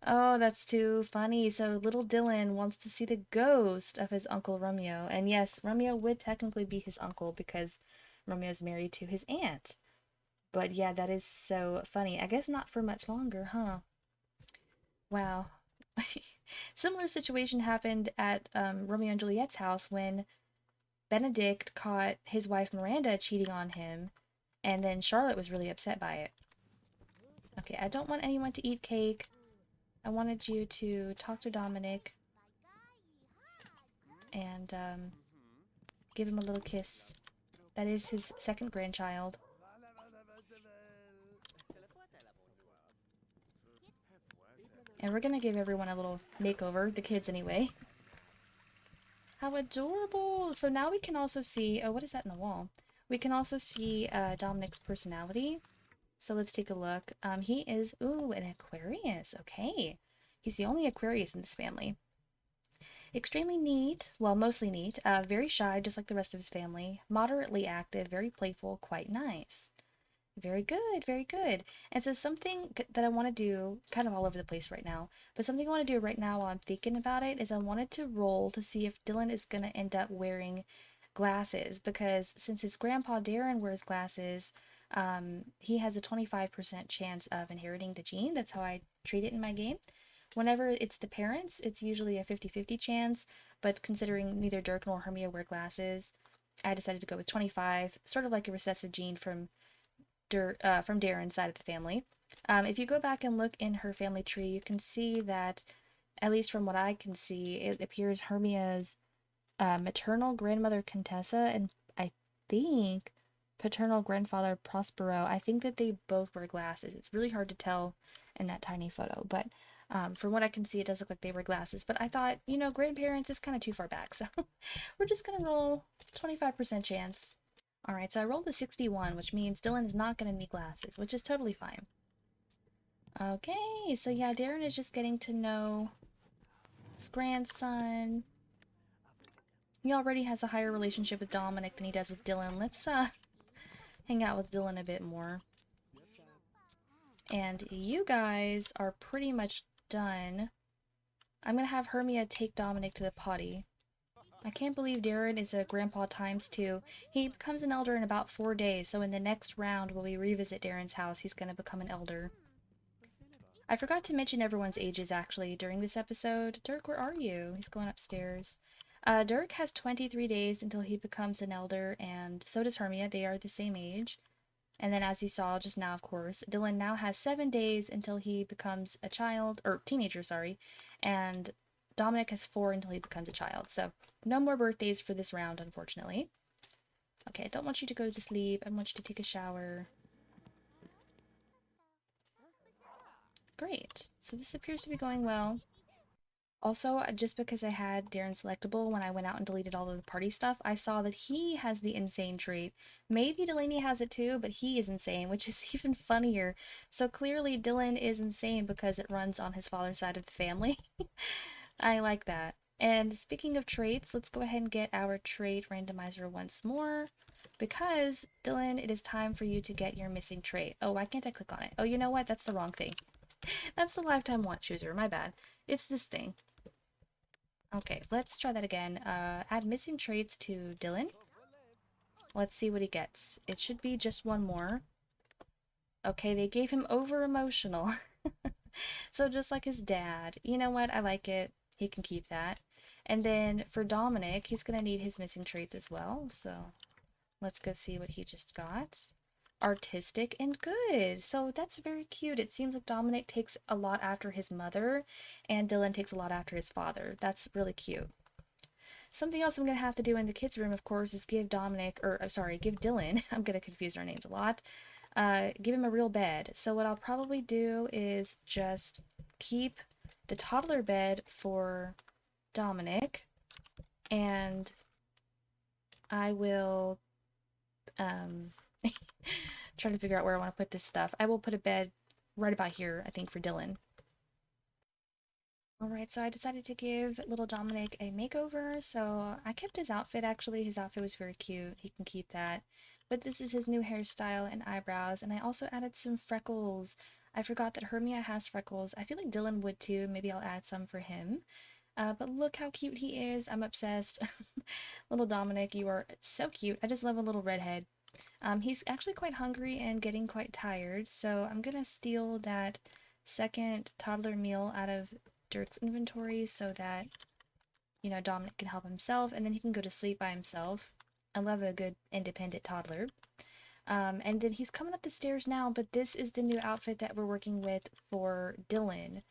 Oh, that's too funny. So little Dylan wants to see the ghost of his uncle Romeo. And yes, Romeo would technically be his uncle because Romeo's married to his aunt. But yeah, that is so funny. I guess not for much longer, huh? Wow. Similar situation happened at Romeo and Juliet's house when Benedict caught his wife Miranda cheating on him, and then Charlotte was really upset by it. Okay, I don't want anyone to eat cake. I wanted you to talk to Dominic and give him a little kiss. That is his second grandchild. And we're gonna give everyone a little makeover, the kids anyway. How adorable! So now we can also see, oh, what is that in the wall? We can also see Dominic's personality. So let's take a look. He is, ooh, an Aquarius. Okay. He's the only Aquarius in this family. Extremely neat, well, mostly neat, very shy, just like the rest of his family, moderately active, very playful, quite nice. Very good, very good. And so something that I want to do, kind of all over the place right now, but something I want to do right now while I'm thinking about it is I wanted to roll to see if Dylan is going to end up wearing glasses, because since his grandpa Darren wears glasses, he has a 25% chance of inheriting the gene. That's how I treat it in my game. Whenever it's the parents, it's usually a 50-50 chance, but considering neither Dirk nor Hermia wear glasses, I decided to go with 25, sort of like a recessive gene from Darren's side of the family. If you go back and look in her family tree, you can see that, at least from what I can see, it appears Hermia's maternal grandmother Contessa and I think paternal grandfather Prospero. I think that they both wear glasses. It's really hard to tell in that tiny photo, but from what I can see, it does look like they wear glasses. But I thought, you know, grandparents is kind of too far back, so we're just gonna roll 25% chance. Alright, so I rolled a 61, which means Dylan is not going to need glasses, which is totally fine. Okay, so yeah, Darren is just getting to know his grandson. He already has a higher relationship with Dominic than he does with Dylan. Let's hang out with Dylan a bit more. And you guys are pretty much done. I'm going to have Hermia take Dominic to the potty. I can't believe Darren is a grandpa times two. He becomes an elder in about 4 days, so in the next round when we revisit Darren's house, he's going to become an elder. I forgot to mention everyone's ages, actually, during this episode. Dirk, where are you? He's going upstairs. Dirk has 23 days until he becomes an elder, and so does Hermia. They are the same age. And then, as you saw just now, of course, Dylan now has 7 days until he becomes a child, or teenager, sorry, and Dominic has 4 until he becomes a child. So, no more birthdays for this round, unfortunately. Okay, I don't want you to go to sleep. I want you to take a shower. Great. So this appears to be going well. Also, just because I had Darren selectable when I went out and deleted all of the party stuff, I saw that he has the insane trait. Maybe Delaney has it too, but he is insane, which is even funnier. So clearly Dylan is insane because it runs on his father's side of the family. I like that. And speaking of traits, let's go ahead and get our trait randomizer once more. Because, Dylan, it is time for you to get your missing trait. Oh, why can't I click on it? Oh, you know what? That's the wrong thing. That's the lifetime want chooser. My bad. It's this thing. Okay, let's try that again. Add missing traits to Dylan. Let's see what he gets. It should be just one more. Okay, they gave him over-emotional. So just like his dad. You know what? I like it. He can keep that. And then for Dominic, he's going to need his missing traits as well. So let's go see what he just got. Artistic and good. So that's very cute. It seems like Dominic takes a lot after his mother, and Dylan takes a lot after his father. That's really cute. Something else I'm going to have to do in the kids' room, of course, is give Dominic, or sorry, give Dylan, I'm going to confuse our names a lot, give him a real bed. So what I'll probably do is just keep the toddler bed for Dominic, and I will um, try to figure out where I want to put this stuff. I will put a bed right about here, I think, for Dylan. Alright, so I decided to give little Dominic a makeover, so I kept his outfit actually. His outfit was very cute. He can keep that. But this is his new hairstyle and eyebrows, and I also added some freckles. I forgot that Hermia has freckles. I feel like Dylan would too. Maybe I'll add some for him. But look how cute he is. I'm obsessed. Little Dominic, you are so cute. I just love a little redhead. He's actually quite hungry and getting quite tired, so I'm gonna steal that second toddler meal out of Dirk's inventory so that, you know, Dominic can help himself and then he can go to sleep by himself. I love a good independent toddler. And then he's coming up the stairs now, but this is the new outfit that we're working with for Dylan.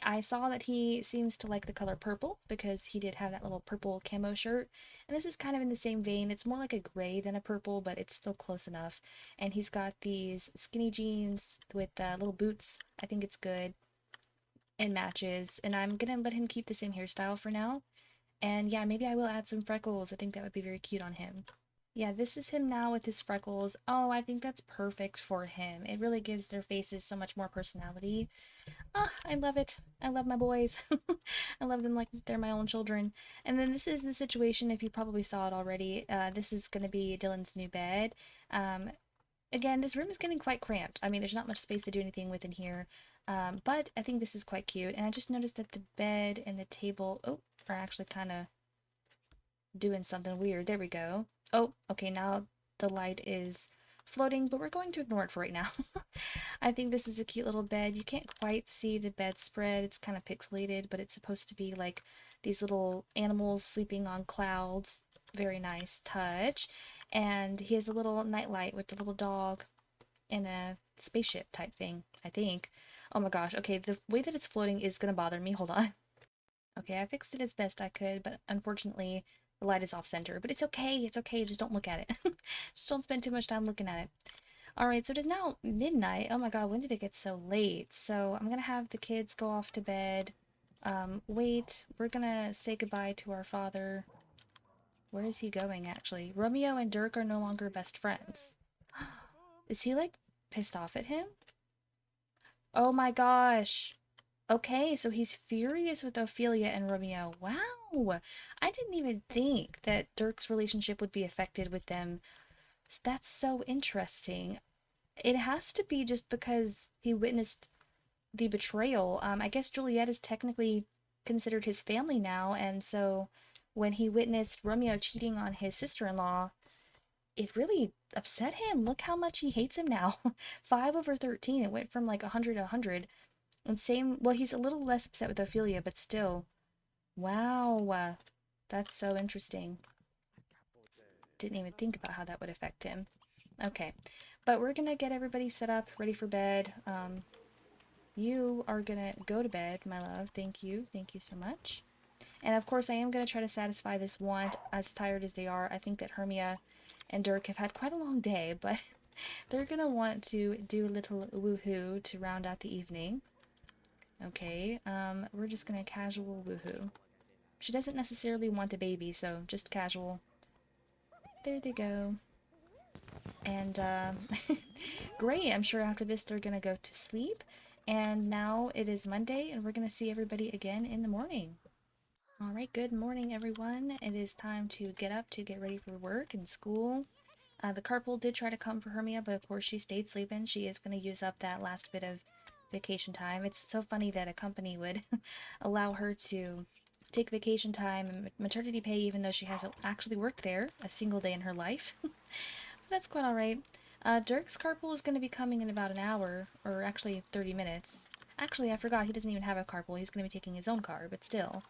I saw that he seems to like the color purple because he did have that little purple camo shirt. And this is kind of in the same vein. It's more like a gray than a purple, but it's still close enough. And he's got these skinny jeans with little boots. I think it's good and matches. And I'm gonna let him keep the same hairstyle for now. And yeah, maybe I will add some freckles. I think that would be very cute on him. Yeah, this is him now with his freckles. Oh, I think that's perfect for him. It really gives their faces so much more personality. Ah, I love it. I love my boys. I love them like they're my own children. And then this is the situation, if you probably saw it already. This is going to be Dylan's new bed. Um, Again, this room is getting quite cramped. I mean, there's not much space to do anything with in here. But I think this is quite cute. And I just noticed that the bed and the table, oh, are actually kind of doing something weird. There we go. Oh, okay, now the light is floating, but we're going to ignore it for right now. I think this is a cute little bed. You can't quite see the bedspread. It's kind of pixelated, but it's supposed to be like these little animals sleeping on clouds. Very nice touch. And he has a little nightlight with the little dog in a spaceship type thing, I think. Oh my gosh, okay, the way that it's floating is gonna bother me. Hold on. Okay, I fixed it as best I could, but unfortunately the light is off center. But it's okay, just don't look at it. Just don't spend too much time looking at it. Alright, so it is now midnight. Oh my god, when did it get so late? So I'm gonna have the kids go off to bed. Wait, we're gonna say goodbye to our father. Where is he going, actually? Romeo and Dirk are no longer best friends. Is he, like, pissed off at him? Oh my gosh. Okay, so he's furious with Ophelia and Romeo. Wow. I didn't even think that Dirk's relationship would be affected with them. That's so interesting. It has to be just because he witnessed the betrayal. I guess Juliet is technically considered his family now, and so when he witnessed Romeo cheating on his sister-in-law, it really upset him. Look how much he hates him now. 5 over 13. It went from like 100 to 100. And same, well, he's a little less upset with Ophelia, but still. Wow. That's so interesting. Didn't even think about how that would affect him. Okay. But we're gonna get everybody set up, ready for bed. You are gonna go to bed, my love. Thank you. Thank you so much. And of course, I am gonna try to satisfy this want, as tired as they are. I think that Hermia and Dirk have had quite a long day, but they're gonna want to do a little woohoo to round out the evening. Okay, we're just gonna casual woohoo. She doesn't necessarily want a baby, so just casual. There they go. And, great, I'm sure after this they're gonna go to sleep. And now it is Monday, and we're gonna see everybody again in the morning. Alright, good morning everyone. It is time to get up to get ready for work and school. The carpool did try to come for Hermia, but of course she stayed sleeping. She is going to use up that last bit of vacation time. It's so funny that a company would allow her to take vacation time and maternity pay even though she hasn't actually worked there a single day in her life. That's quite alright. Dirk's carpool is going to be coming in about an hour, or actually 30 minutes. Actually, I forgot, he doesn't even have a carpool. He's going to be taking his own car, but still.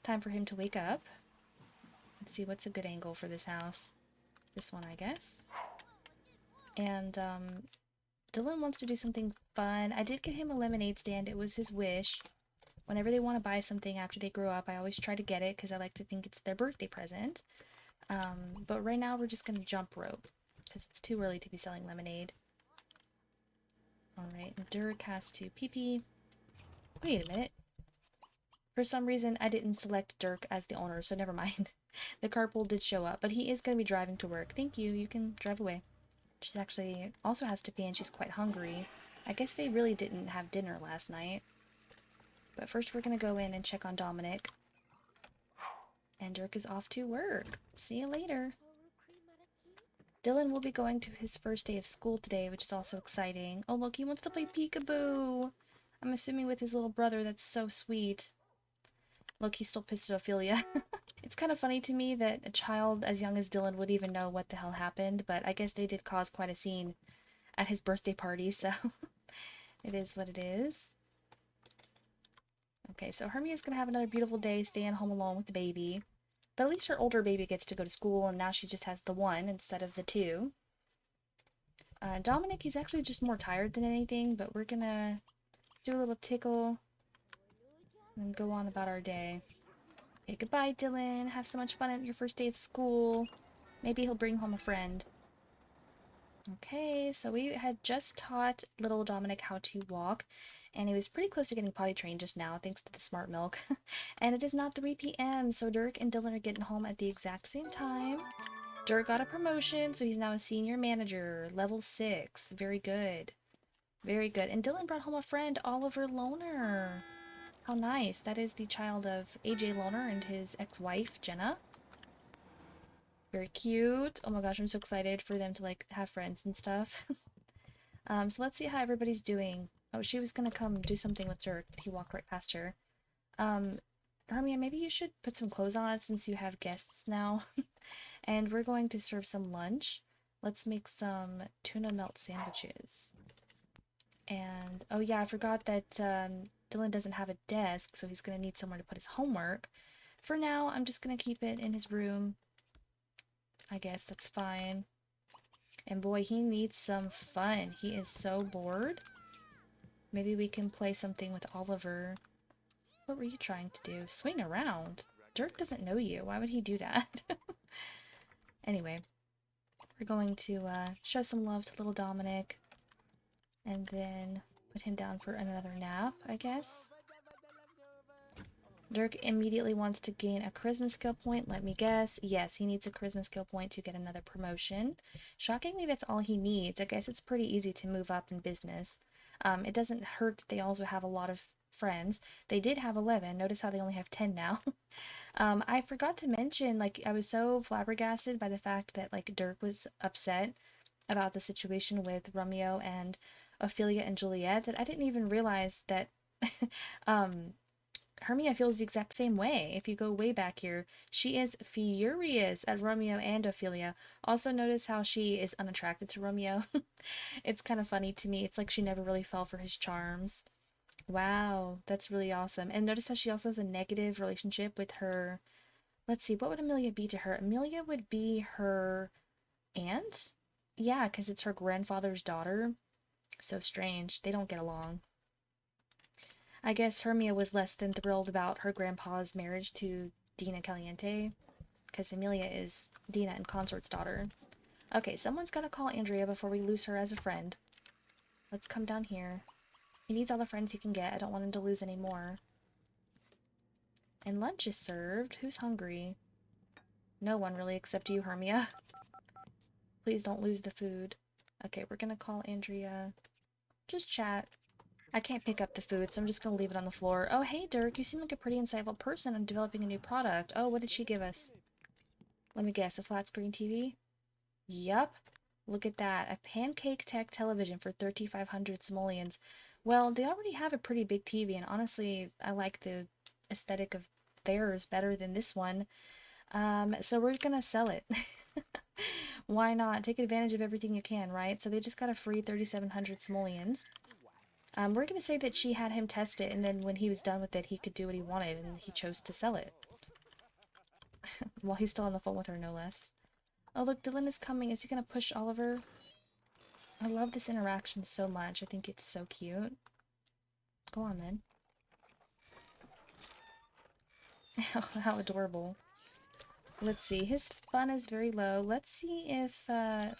Time for him to wake up. Let's see, what's a good angle for this house? This one, I guess. And, Dylan wants to do something fun. I did get him a lemonade stand. It was his wish. Whenever they want to buy something after they grow up, I always try to get it because I like to think it's their birthday present. But right now we're just going to jump rope because it's too early to be selling lemonade. Alright, Dirk has to pee-pee. Wait a minute. For some reason, I didn't select Dirk as the owner, so never mind. The carpool did show up, but he is going to be driving to work. Thank you, you can drive away. She actually also has to pee and she's quite hungry. I guess they really didn't have dinner last night. But first we're going to go in and check on Dominic. And Dirk is off to work. See you later. Dylan will be going to his first day of school today, which is also exciting. Oh, look, he wants to play peekaboo. I'm assuming with his little brother. That's so sweet. Look, he's still pissed at Ophelia. It's kind of funny to me that a child as young as Dylan would even know what the hell happened, but I guess they did cause quite a scene at his birthday party, so it is what it is. Okay, so Hermia's gonna have another beautiful day staying home alone with the baby. But at least her older baby gets to go to school, and now she just has the one instead of the two. Dominic, he's actually just more tired than anything, but we're gonna do a little tickle and go on about our day. Okay, goodbye, Dylan. Have so much fun at your first day of school. Maybe he'll bring home a friend. Okay, so we had just taught little Dominic how to walk, and he was pretty close to getting potty trained just now, thanks to the smart milk. And it is now 3 p.m., so Dirk and Dylan are getting home at the exact same time. Dirk got a promotion, so he's now a senior manager, level 6. Very good. Very good. And Dylan brought home a friend, Oliver Loner. How nice. That is the child of AJ Loner and his ex-wife, Jenna. Very cute. Oh my gosh, I'm so excited for them to, like, have friends and stuff. So let's see how everybody's doing. Oh, she was gonna come do something with Dirk, but he walked right past her. Hermia, maybe you should put some clothes on since you have guests now. And we're going to serve some lunch. Let's make some tuna melt sandwiches. And, oh yeah, I forgot that Dylan doesn't have a desk, so he's gonna need somewhere to put his homework. For now, I'm just gonna keep it in his room. I guess that's fine. And boy, he needs some fun. He is so bored. Maybe we can play something with Oliver. What were you trying to do? Swing around? Dirk doesn't know you. Why would he do that? Anyway, we're going to show some love to little Dominic. And then put him down for another nap, I guess. Dirk immediately wants to gain a charisma skill point. Let me guess. Yes, he needs a charisma skill point to get another promotion. Shockingly, that's all he needs. I guess it's pretty easy to move up in business. It doesn't hurt that they also have a lot of friends. They did have 11. Notice how they only have 10 now. I forgot to mention, like, I was so flabbergasted by the fact that, like, Dirk was upset about the situation with Romeo and Ophelia and Juliet that I didn't even realize that Hermia feels the exact same way. If you go way back here, she is furious at Romeo and Ophelia. Also notice how she is unattracted to Romeo. It's kind of funny to me. It's like she never really fell for his charms. Wow, that's really awesome. And notice how she also has a negative relationship with her. Let's see, what would Amelia be to her? Amelia would be her aunt? Yeah, because it's her grandfather's daughter. So strange. They don't get along. I guess Hermia was less than thrilled about her grandpa's marriage to Dina Caliente, because Amelia is Dina and Consort's daughter. Okay, someone's gotta call Andrea before we lose her as a friend. Let's come down here. He needs all the friends he can get. I don't want him to lose any more. And lunch is served. Who's hungry? No one really, except you, Hermia. Please don't lose the food. Okay, we're gonna call Andrea. Just chat. I can't pick up the food, so I'm just gonna leave it on the floor. Oh, hey, Dirk, you seem like a pretty insightful person. I'm developing a new product. Oh, what did she give us? Let me guess, a flat screen TV? Yup. Look at that. A pancake tech television for 3,500 simoleons. Well, they already have a pretty big TV, and honestly, I like the aesthetic of theirs better than this one. So we're gonna sell it. Why not? Take advantage of everything you can, right? So they just got a free 3,700 simoleons. We're gonna say that she had him test it, and then when he was done with it, he could do what he wanted, and he chose to sell it. While he's still on the phone with her, no less. Oh, look, Dylan is coming. Is he gonna push Oliver? I love this interaction so much. I think it's so cute. Go on, then. How adorable. Let's see. His fun is very low. Let's see if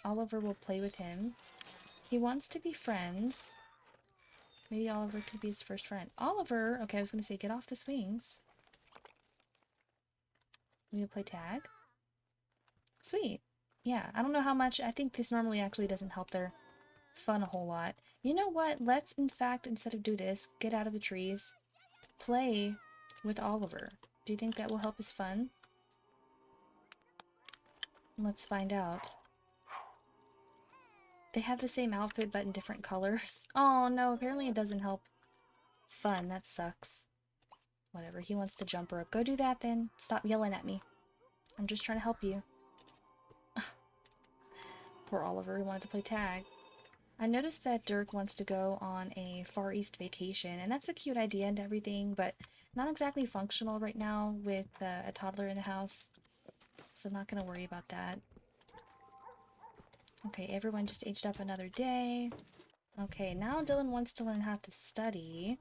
Oliver will play with him. He wants to be friends. Maybe Oliver could be his first friend. Oliver! Okay, I was going to say, get off the swings. We gonna play tag? Sweet. Yeah, I don't know how much. I think this normally actually doesn't help their fun a whole lot. You know what? Let's, in fact, instead of do this, get out of the trees, play with Oliver. Do you think that will help his fun? Let's find out. They have the same outfit but in different colors. Oh no, apparently it doesn't help fun. That sucks. Whatever, he wants to jump rope. Go do that then. Stop yelling at me. I'm just trying to help you. Poor Oliver, he wanted to play tag. I noticed that Dirk wants to go on a Far East vacation, and that's a cute idea and everything, but not exactly functional right now with a toddler in the house. So I'm not going to worry about that. Okay, everyone just aged up another day. Okay, now Dylan wants to learn how to study.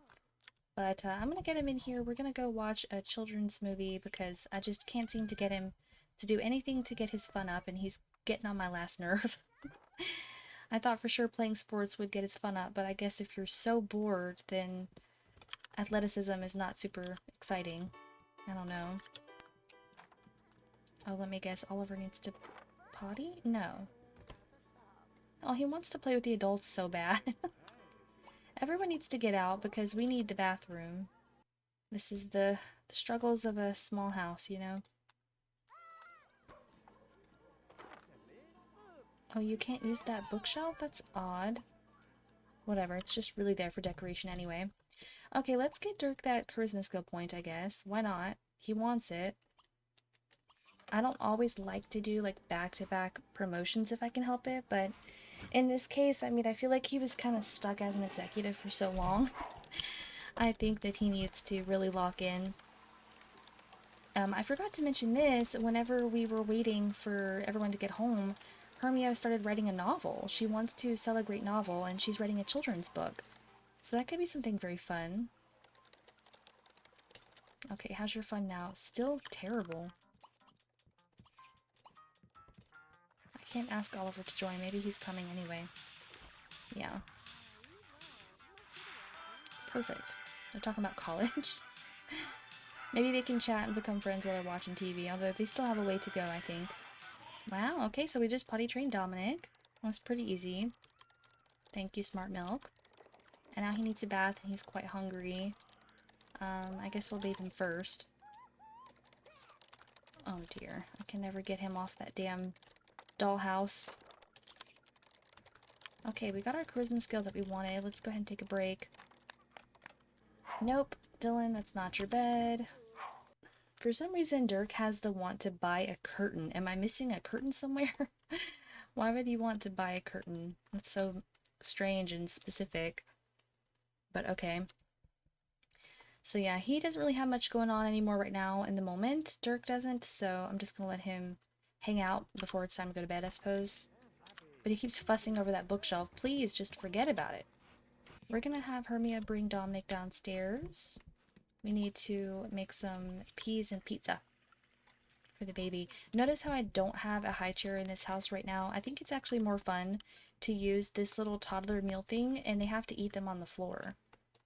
But I'm going to get him in here. We're going to go watch a children's movie because I just can't seem to get him to do anything to get his fun up, and he's getting on my last nerve. I thought for sure playing sports would get his fun up, but I guess if you're so bored, then athleticism is not super exciting. I don't know. Oh, let me guess. Oliver needs to potty? No. Oh, he wants to play with the adults so bad. Everyone needs to get out because we need the bathroom. This is the struggles of a small house, you know? Oh, you can't use that bookshelf? That's odd. Whatever, it's just really there for decoration anyway. Okay, let's get Dirk that charisma skill point, I guess. Why not? He wants it. I don't always like to do, like, back-to-back promotions if I can help it, but in this case, I mean, I feel like he was kind of stuck as an executive for so long. I think that he needs to really lock in. I forgot to mention this. Whenever we were waiting for everyone to get home, Hermia started writing a novel. She wants to sell a great novel, and she's writing a children's book. So that could be something very fun. Okay, how's your fun now? Still terrible. I can't ask Oliver to join. Maybe he's coming anyway. Yeah. Perfect. They're talking about college. Maybe they can chat and become friends while they're watching TV, although they still have a way to go, I think. Wow, okay, so we just potty trained Dominic. That was pretty easy. Thank you, Smart Milk. And now he needs a bath and he's quite hungry. I guess we'll bathe him first. Oh dear, I can never get him off that damn dollhouse. Okay, we got our charisma skill that we wanted. Let's go ahead and take a break. Nope, Dylan, that's not your bed. For some reason, Dirk has the want to buy a curtain. Am I missing a curtain somewhere? Why would you want to buy a curtain? That's so strange and specific. But okay. So yeah, he doesn't really have much going on anymore right now in the moment. Dirk doesn't, so I'm just gonna let him hang out before it's time to go to bed, I suppose. But he keeps fussing over that bookshelf. Please, just forget about it. We're gonna have Hermia bring Dominic downstairs. We need to make some peas and pizza for the baby. Notice how I don't have a high chair in this house right now. I think it's actually more fun to use this little toddler meal thing, and they have to eat them on the floor.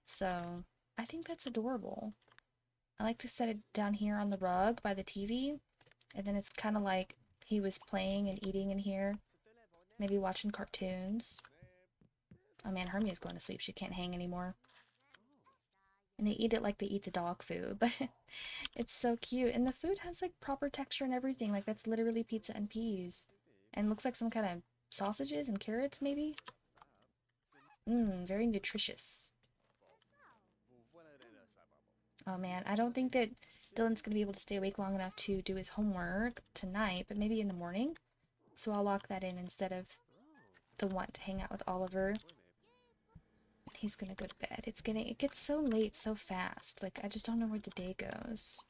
So I think that's adorable. I like to set it down here on the rug by the TV, and then it's kind of like he was playing and eating in here. Maybe watching cartoons. Oh man, Hermia's going to sleep. She can't hang anymore. And they eat it like they eat the dog food, but it's so cute. And the food has like proper texture and everything. Like that's literally pizza and peas. And looks like some kind of sausages and carrots maybe. Mmm, very nutritious. Oh man, I don't think that Dylan's going to be able to stay awake long enough to do his homework tonight, but maybe in the morning. So I'll lock that in instead of the want to hang out with Oliver. He's going to go to bed. It gets so late so fast. Like, I just don't know where the day goes.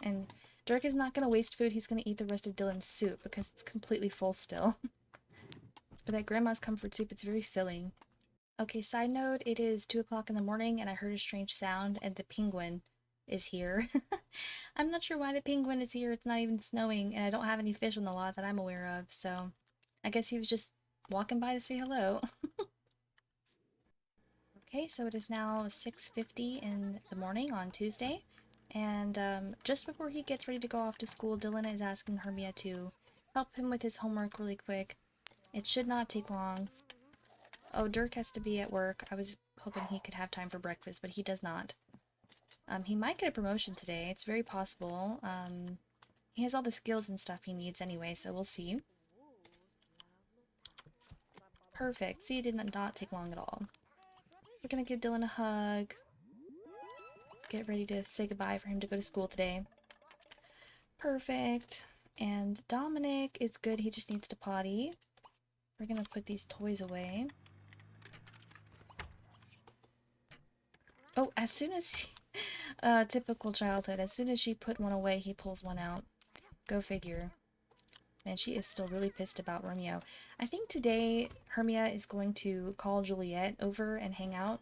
And Dirk is not going to waste food. He's going to eat the rest of Dylan's soup because it's completely full still. But that grandma's comfort soup, it's very filling. Okay, side note, it is 2 o'clock in the morning and I heard a strange sound and the penguin is here. I'm not sure why the penguin is here. It's not even snowing and I don't have any fish on the lot that I'm aware of, so I guess he was just walking by to say hello. Okay, so it is now 6:50 in the morning on Tuesday, and just before he gets ready to go off to school, Dylan is asking Hermia to help him with his homework really quick. It should not take long. Oh, Dirk has to be at work. I was hoping he could have time for breakfast, but he does not. He might get a promotion today. It's very possible. He has all the skills and stuff he needs anyway, so we'll see. Perfect. See, it did not take long at all. We're gonna give Dylan a hug. Get ready to say goodbye for him to go to school today. Perfect. And Dominic is good. He just needs to potty. We're gonna put these toys away. Oh, as soon as typical childhood, as soon as she put one away, he pulls one out. Go figure. Man, she is still really pissed about Romeo. I think today Hermia is going to call Juliet over and hang out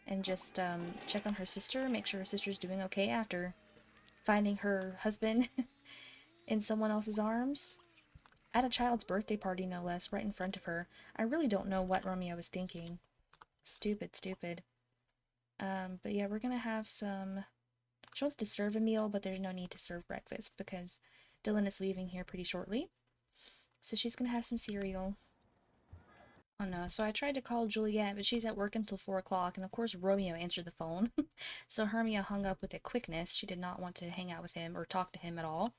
and just check on her sister, make sure her sister's doing okay after finding her husband in someone else's arms. At a child's birthday party, no less, right in front of her. I really don't know what Romeo was thinking. Stupid, stupid. But yeah, we're gonna have some... She wants to serve a meal, but there's no need to serve breakfast because Dylan is leaving here pretty shortly. So she's gonna have some cereal. Oh no, so I tried to call Juliet, but she's at work until 4 o'clock, and of course Romeo answered the phone. So Hermia hung up with a quickness. She did not want to hang out with him or talk to him at all.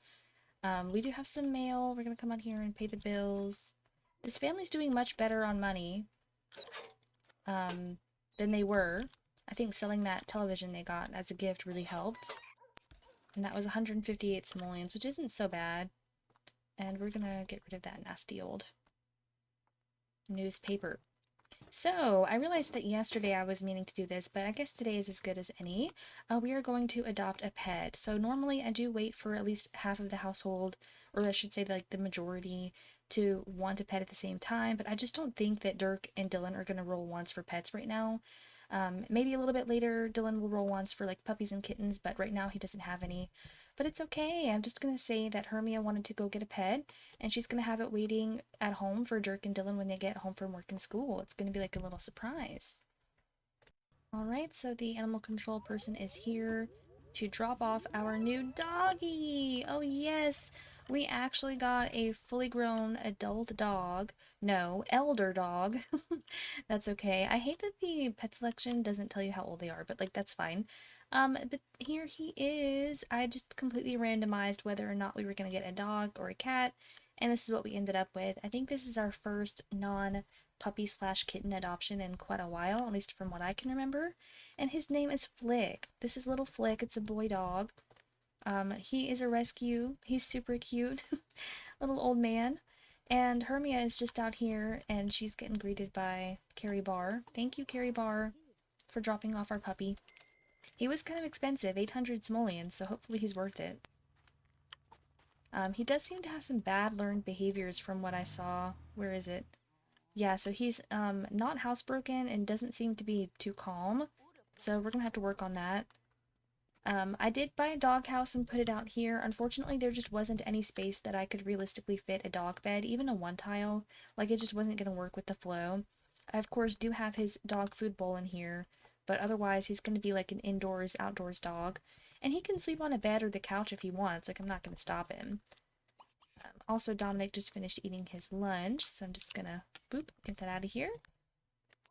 We do have some mail. We're gonna come on here and pay the bills. This family's doing much better on money than they were. I think selling that television they got as a gift really helped. And that was 158 simoleons, which isn't so bad. And we're gonna get rid of that nasty old newspaper. So, I realized that yesterday I was meaning to do this, but I guess today is as good as any. We are going to adopt a pet. So normally I do wait for at least half of the household, or I should say like the majority, to want a pet at the same time, but I just don't think that Dirk and Dylan are going to roll once for pets right now. Maybe a little bit later Dylan will roll once for like puppies and kittens, but right now he doesn't have any. But it's okay. I'm just going to say that Hermia wanted to go get a pet, and she's going to have it waiting at home for Dirk and Dylan when they get home from work and school. It's going to be like a little surprise. Alright, so the animal control person is here to drop off our new doggy! Oh yes! We actually got a fully grown adult dog. No, elder dog. That's okay. I hate that the pet selection doesn't tell you how old they are, but like that's fine. But here he is. I just completely randomized whether or not we were gonna get a dog or a cat, and this is what we ended up with. I think this is our first non-puppy slash kitten adoption in quite a while, at least from what I can remember. And his name is Flick. This is little Flick. It's a boy dog. He is a rescue. He's super cute. Little old man. And Hermia is just out here, and she's getting greeted by Carrie Barr. Thank you, Carrie Barr, for dropping off our puppy. He was kind of expensive, 800 simoleons, so hopefully he's worth it. He does seem to have some bad learned behaviors from what I saw. Where is it? Yeah, so he's not housebroken and doesn't seem to be too calm. So we're gonna have to work on that. I did buy a doghouse and put it out here. Unfortunately, there just wasn't any space that I could realistically fit a dog bed, even a one tile. Like, it just wasn't gonna work with the flow. I, of course, do have his dog food bowl in here, but otherwise he's gonna be like an indoors, outdoors dog. And he can sleep on a bed or the couch if he wants. Like, I'm not gonna stop him. Also, Dominic just finished eating his lunch, so I'm just gonna, boop, get that out of here.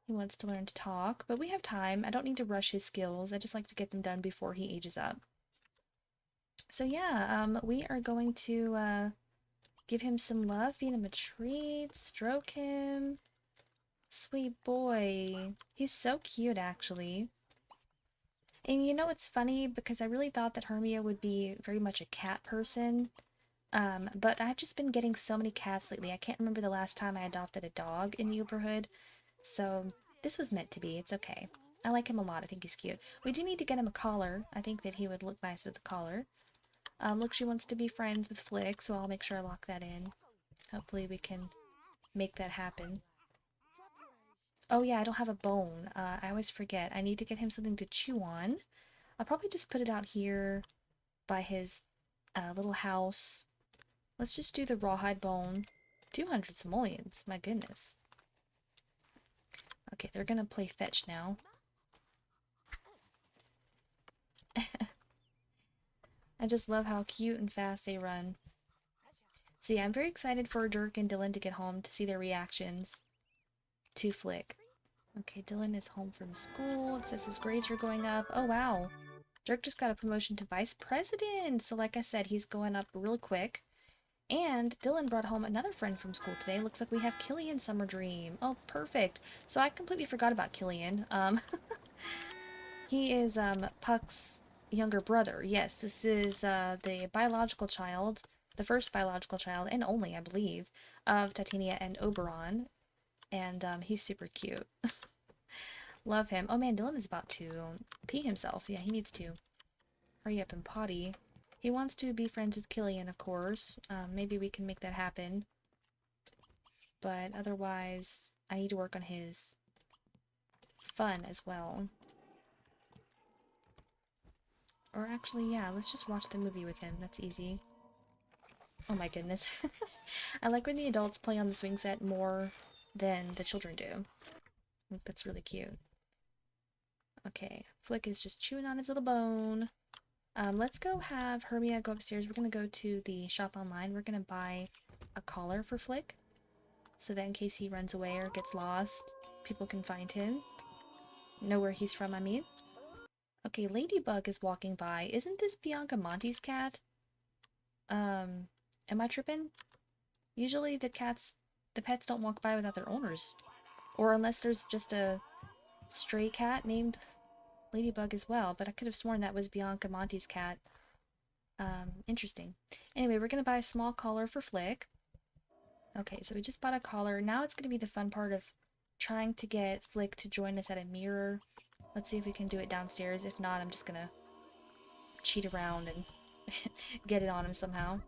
He wants to learn to talk, but we have time. I don't need to rush his skills. I just like to get them done before he ages up. So yeah, we are going to give him some love, feed him a treat, stroke him. Sweet boy. He's so cute, actually. And you know, it's funny because I really thought that Hermia would be very much a cat person. But I've just been getting so many cats lately. I can't remember the last time I adopted a dog in the Uberhood. So this was meant to be. It's okay. I like him a lot. I think he's cute. We do need to get him a collar. I think that he would look nice with a collar. Look, she wants to be friends with Flick, so I'll make sure I lock that in. Hopefully we can make that happen. Oh yeah, I don't have a bone. I always forget. I need to get him something to chew on. I'll probably just put it out here by his little house. Let's just do the rawhide bone. 200 simoleons. My goodness. Okay, they're gonna play fetch now. I just love how cute and fast they run. So yeah, I'm very excited for Dirk and Dylan to get home to see their reactions to Flick. Okay, Dylan is home from school. It says his grades are going up. Oh wow. Dirk just got a promotion to vice president. So like I said, he's going up real quick. And Dylan brought home another friend from school today. Looks like we have Killian Summer Dream. Oh, perfect. So I completely forgot about Killian. He is Puck's younger brother. Yes, this is the biological child, the first biological child, and only, I believe, of Titania and Oberon. And he's super cute. Love him. Oh man, Dylan is about to pee himself. Yeah, he needs to. Hurry up and potty. He wants to be friends with Killian, of course. Maybe we can make that happen. But otherwise, I need to work on his fun as well. Or actually, yeah, let's just watch the movie with him. That's easy. Oh my goodness. I like when the adults play on the swing set more than the children do. I think that's really cute. Okay, Flick is just chewing on his little bone. Let's go have Hermia go upstairs. We're going to go to the shop online. We're going to buy a collar for Flick, so that in case he runs away or gets lost, people can find him. Know where he's from, I mean. Okay, Ladybug is walking by. Isn't this Bianca Monty's cat? Am I tripping? Usually the pets don't walk by without their owners. Or unless there's just a stray cat named Ladybug as well, but I could have sworn that was Bianca Monty's cat. Interesting. Anyway, we're gonna buy a small collar for Flick. Okay, so we just bought a collar. Now it's gonna be the fun part of trying to get Flick to join us at a mirror. Let's see if we can do it downstairs. If not, I'm just gonna cheat around and get it on him somehow.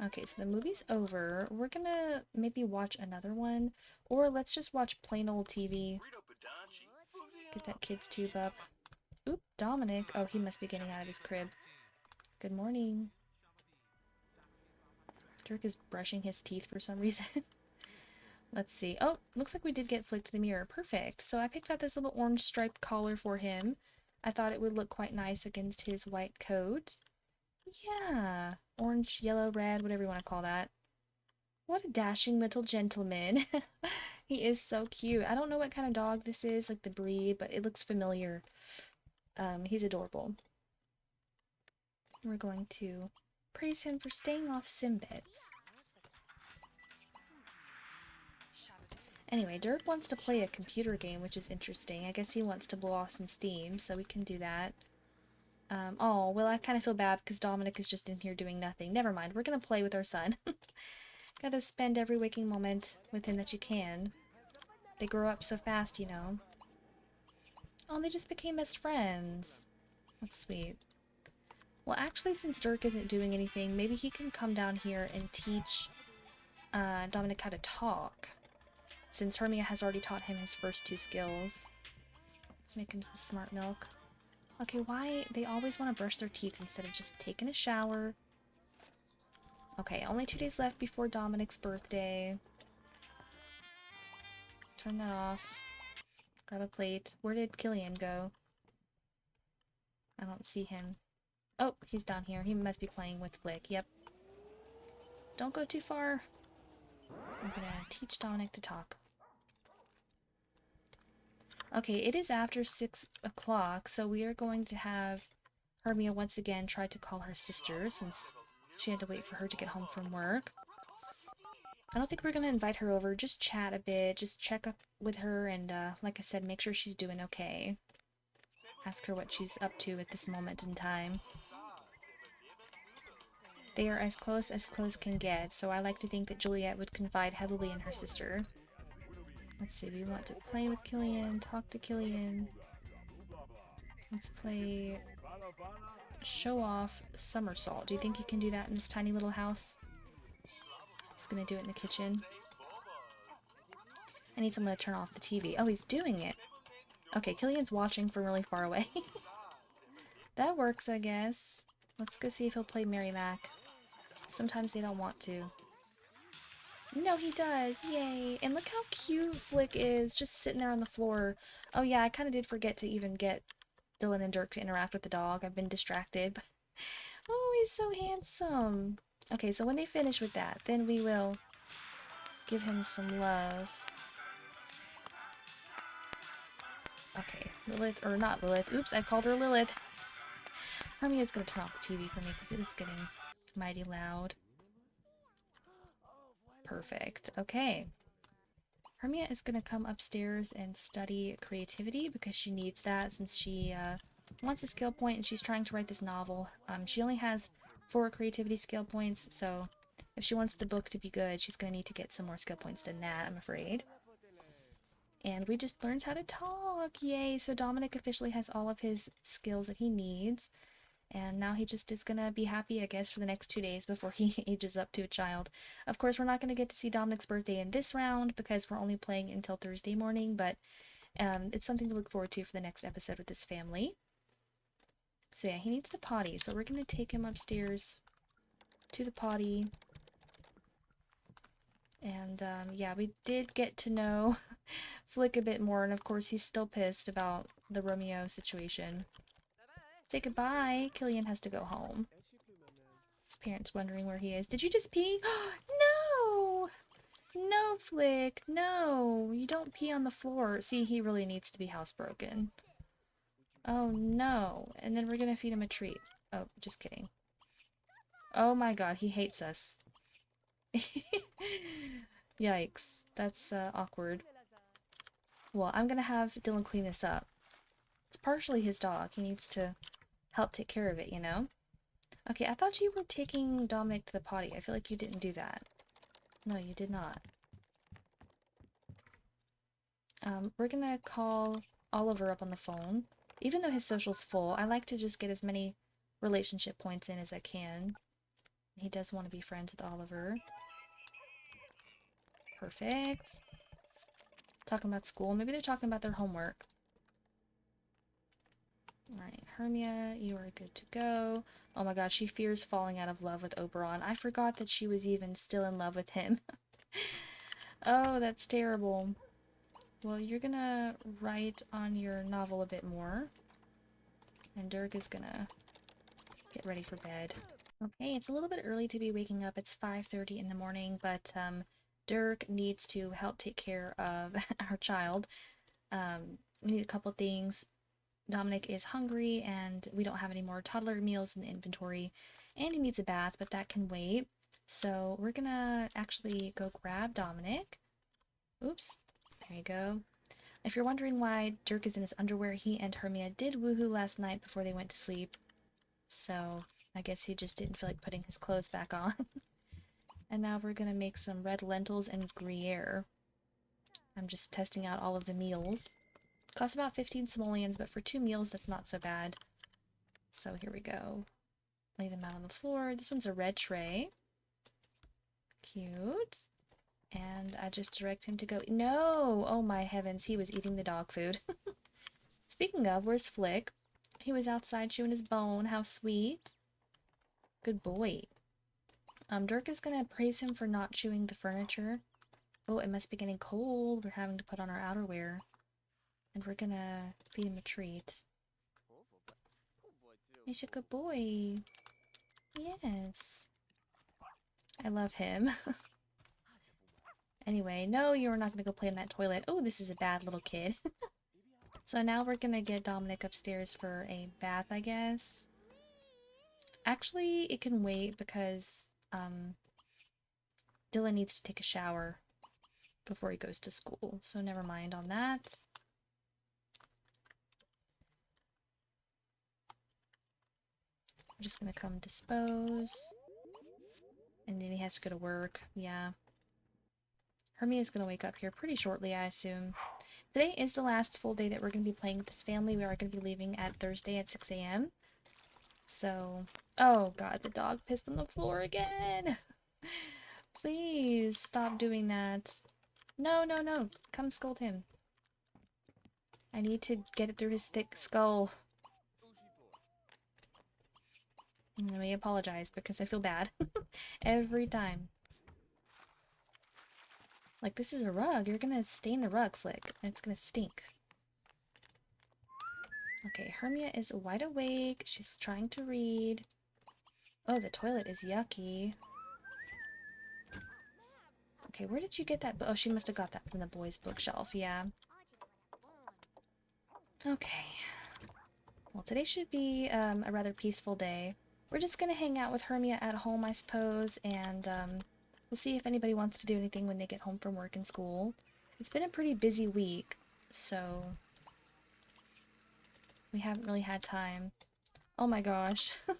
Okay, so the movie's over. We're gonna maybe watch another one, or let's just watch plain old TV. Get that kid's tube up. Oop, Dominic. Oh, he must be getting out of his crib. Good morning. Dirk is brushing his teeth for some reason. Let's see. Oh, looks like we did get Flick to the mirror. Perfect. So I picked out this little orange striped collar for him. I thought it would look quite nice against his white coat. Yeah. Orange, yellow, red, whatever you want to call that. What a dashing little gentleman. He is so cute. I don't know what kind of dog this is, like the breed, but it looks familiar. He's adorable. We're going to praise him for staying off Simbits. Anyway, Dirk wants to play a computer game, which is interesting. I guess he wants to blow off some steam, so we can do that. Oh, well, I kind of feel bad because Dominic is just in here doing nothing. Never mind, we're gonna play with our son. Gotta spend every waking moment with him that you can. They grow up so fast, you know. Oh, they just became best friends. That's sweet. Well, actually, since Dirk isn't doing anything, maybe he can come down here and teach Dominic how to talk. Since Hermia has already taught him his first two skills. Let's make him some smart milk. Okay, why? They always want to brush their teeth instead of just taking a shower. Okay, only 2 days left before Dominic's birthday. Turn that off. Grab a plate. Where did Killian go? I don't see him. Oh, he's down here. He must be playing with Flick. Yep. Don't go too far. I'm gonna teach Dominic to talk. Okay, it is after 6 o'clock, so we are going to have Hermia once again try to call her sister since she had to wait for her to get home from work. I don't think we're going to invite her over, just chat a bit, just check up with her and, like I said, make sure she's doing okay. ask her what she's up to at this moment in time. They are as close can get, so I like to think that Juliet would confide heavily in her sister. Let's see, we want to play with Killian, talk to Killian. Let's play show off somersault. Do you think he can do that in this tiny little house? He's gonna do it in the kitchen. I need someone to turn off the TV. Oh, he's doing it. Okay, Killian's watching from really far away. That works, I guess. Let's go see if he'll play Mary Mac. Sometimes they don't want to. No, he does. Yay. And look how cute Flick is, just sitting there on the floor. Oh yeah, I kind of did forget to even get Dylan and Dirk to interact with the dog. I've been distracted. But... oh, he's so handsome. Okay, so when they finish with that, then we will give him some love. Okay, Lilith, or not Lilith. Oops, I called her Lilith. Hermia's gonna turn off the TV for me because it is getting mighty loud. Perfect. Okay. Hermia is gonna come upstairs and study creativity because she needs that since she wants a skill point and she's trying to write this novel. She only has 4 creativity skill points, so if she wants the book to be good, she's gonna need to get some more skill points than that, I'm afraid. And we just learned how to talk! Yay! So Dominic officially has all of his skills that he needs. And now he just is gonna be happy, I guess, for the next 2 days before he ages up to a child. Of course, we're not gonna get to see Dominic's birthday in this round because we're only playing until Thursday morning, but it's something to look forward to for the next episode with this family. So yeah, he needs to potty, so we're gonna take him upstairs to the potty. And yeah, we did get to know Flick a bit more, and of course he's still pissed about the Romeo situation. Say goodbye. Killian has to go home. His parents wondering where he is. Did you just pee? No! No, Flick. No. You don't pee on the floor. See, he really needs to be housebroken. Oh, no. And then we're gonna feed him a treat. Oh, just kidding. Oh my god, he hates us. Yikes. That's awkward. Well, I'm gonna have Dylan clean this up. It's partially his dog. He needs to help take care of it, you know? Okay, I thought you were taking Dominic to the potty. I feel like you didn't do that. No, you did not. We're gonna call Oliver up on the phone. Even though his social's full, I like to just get as many relationship points in as I can. He does want to be friends with Oliver. Perfect. Talking about school. Maybe they're talking about their homework. Alright, Hermia, you are good to go. Oh my gosh, she fears falling out of love with Oberon. I forgot that she was even still in love with him. Oh, that's terrible. Well, you're gonna write on your novel a bit more. And Dirk is gonna get ready for bed. Okay, it's a little bit early to be waking up. It's 5:30 in the morning, but Dirk needs to help take care of our child. We need a couple things. Dominic is hungry, and we don't have any more toddler meals in the inventory. And he needs a bath, but that can wait. So we're gonna actually go grab Dominic. Oops. There you go. If you're wondering why Dirk is in his underwear, he and Hermia did woohoo last night before they went to sleep. So I guess he just didn't feel like putting his clothes back on. And now we're gonna make some red lentils and Gruyere. I'm just testing out all of the meals. Costs about 15 simoleons, but for 2 meals, that's not so bad. So here we go. Lay them out on the floor. This one's a red tray. Cute. And I just direct him to go... No! Oh my heavens, he was eating the dog food. Speaking of, where's Flick? He was outside chewing his bone. How sweet. Good boy. Dirk is gonna praise him for not chewing the furniture. Oh, it must be getting cold. We're having to put on our outerwear. And we're gonna feed him a treat. He's a good boy. Yes. I love him. Anyway, no, you're not gonna go play in that toilet. Oh, this is a bad little kid. So now we're gonna get Dominic upstairs for a bath, I guess. Actually, it can wait because Dylan needs to take a shower before he goes to school. So never mind on that. I'm just gonna come dispose. And then he has to go to work. Yeah. Hermia's gonna wake up here pretty shortly, I assume. Today is the last full day that we're gonna be playing with this family. We are gonna be leaving at Thursday at 6 a.m. So, oh god, the dog pissed on the floor again. Please stop doing that. No, no, no. Come scold him. I need to get it through his thick skull. And let me apologize because I feel bad. Every time. Like, this is a rug. You're gonna stain the rug, Flick. And it's gonna stink. Okay, Hermia is wide awake. She's trying to read. Oh, the toilet is yucky. Okay, where did you get that? Oh, she must have got that from the boys' bookshelf, yeah. Okay. Well, today should be a rather peaceful day. We're just gonna hang out with Hermia at home, I suppose, and we'll see if anybody wants to do anything when they get home from work and school. It's been a pretty busy week, so we haven't really had time. Oh my gosh. I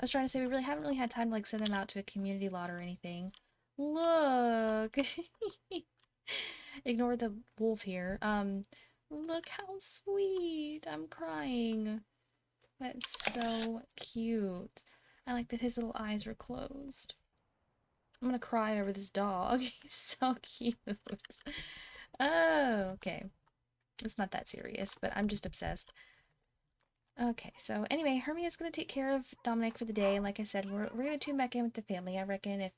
was trying to say we really haven't really had time to like send them out to a community lot or anything. Look! Ignore the wolf here. Look how sweet! I'm crying. That's so cute. I like that his little eyes were closed. I'm gonna cry over this dog. He's so cute. Oh, okay. It's not that serious, but I'm just obsessed. Okay, so anyway, Hermia's gonna take care of Dominic for the day. Like I said, we're gonna tune back in with the family, I reckon, if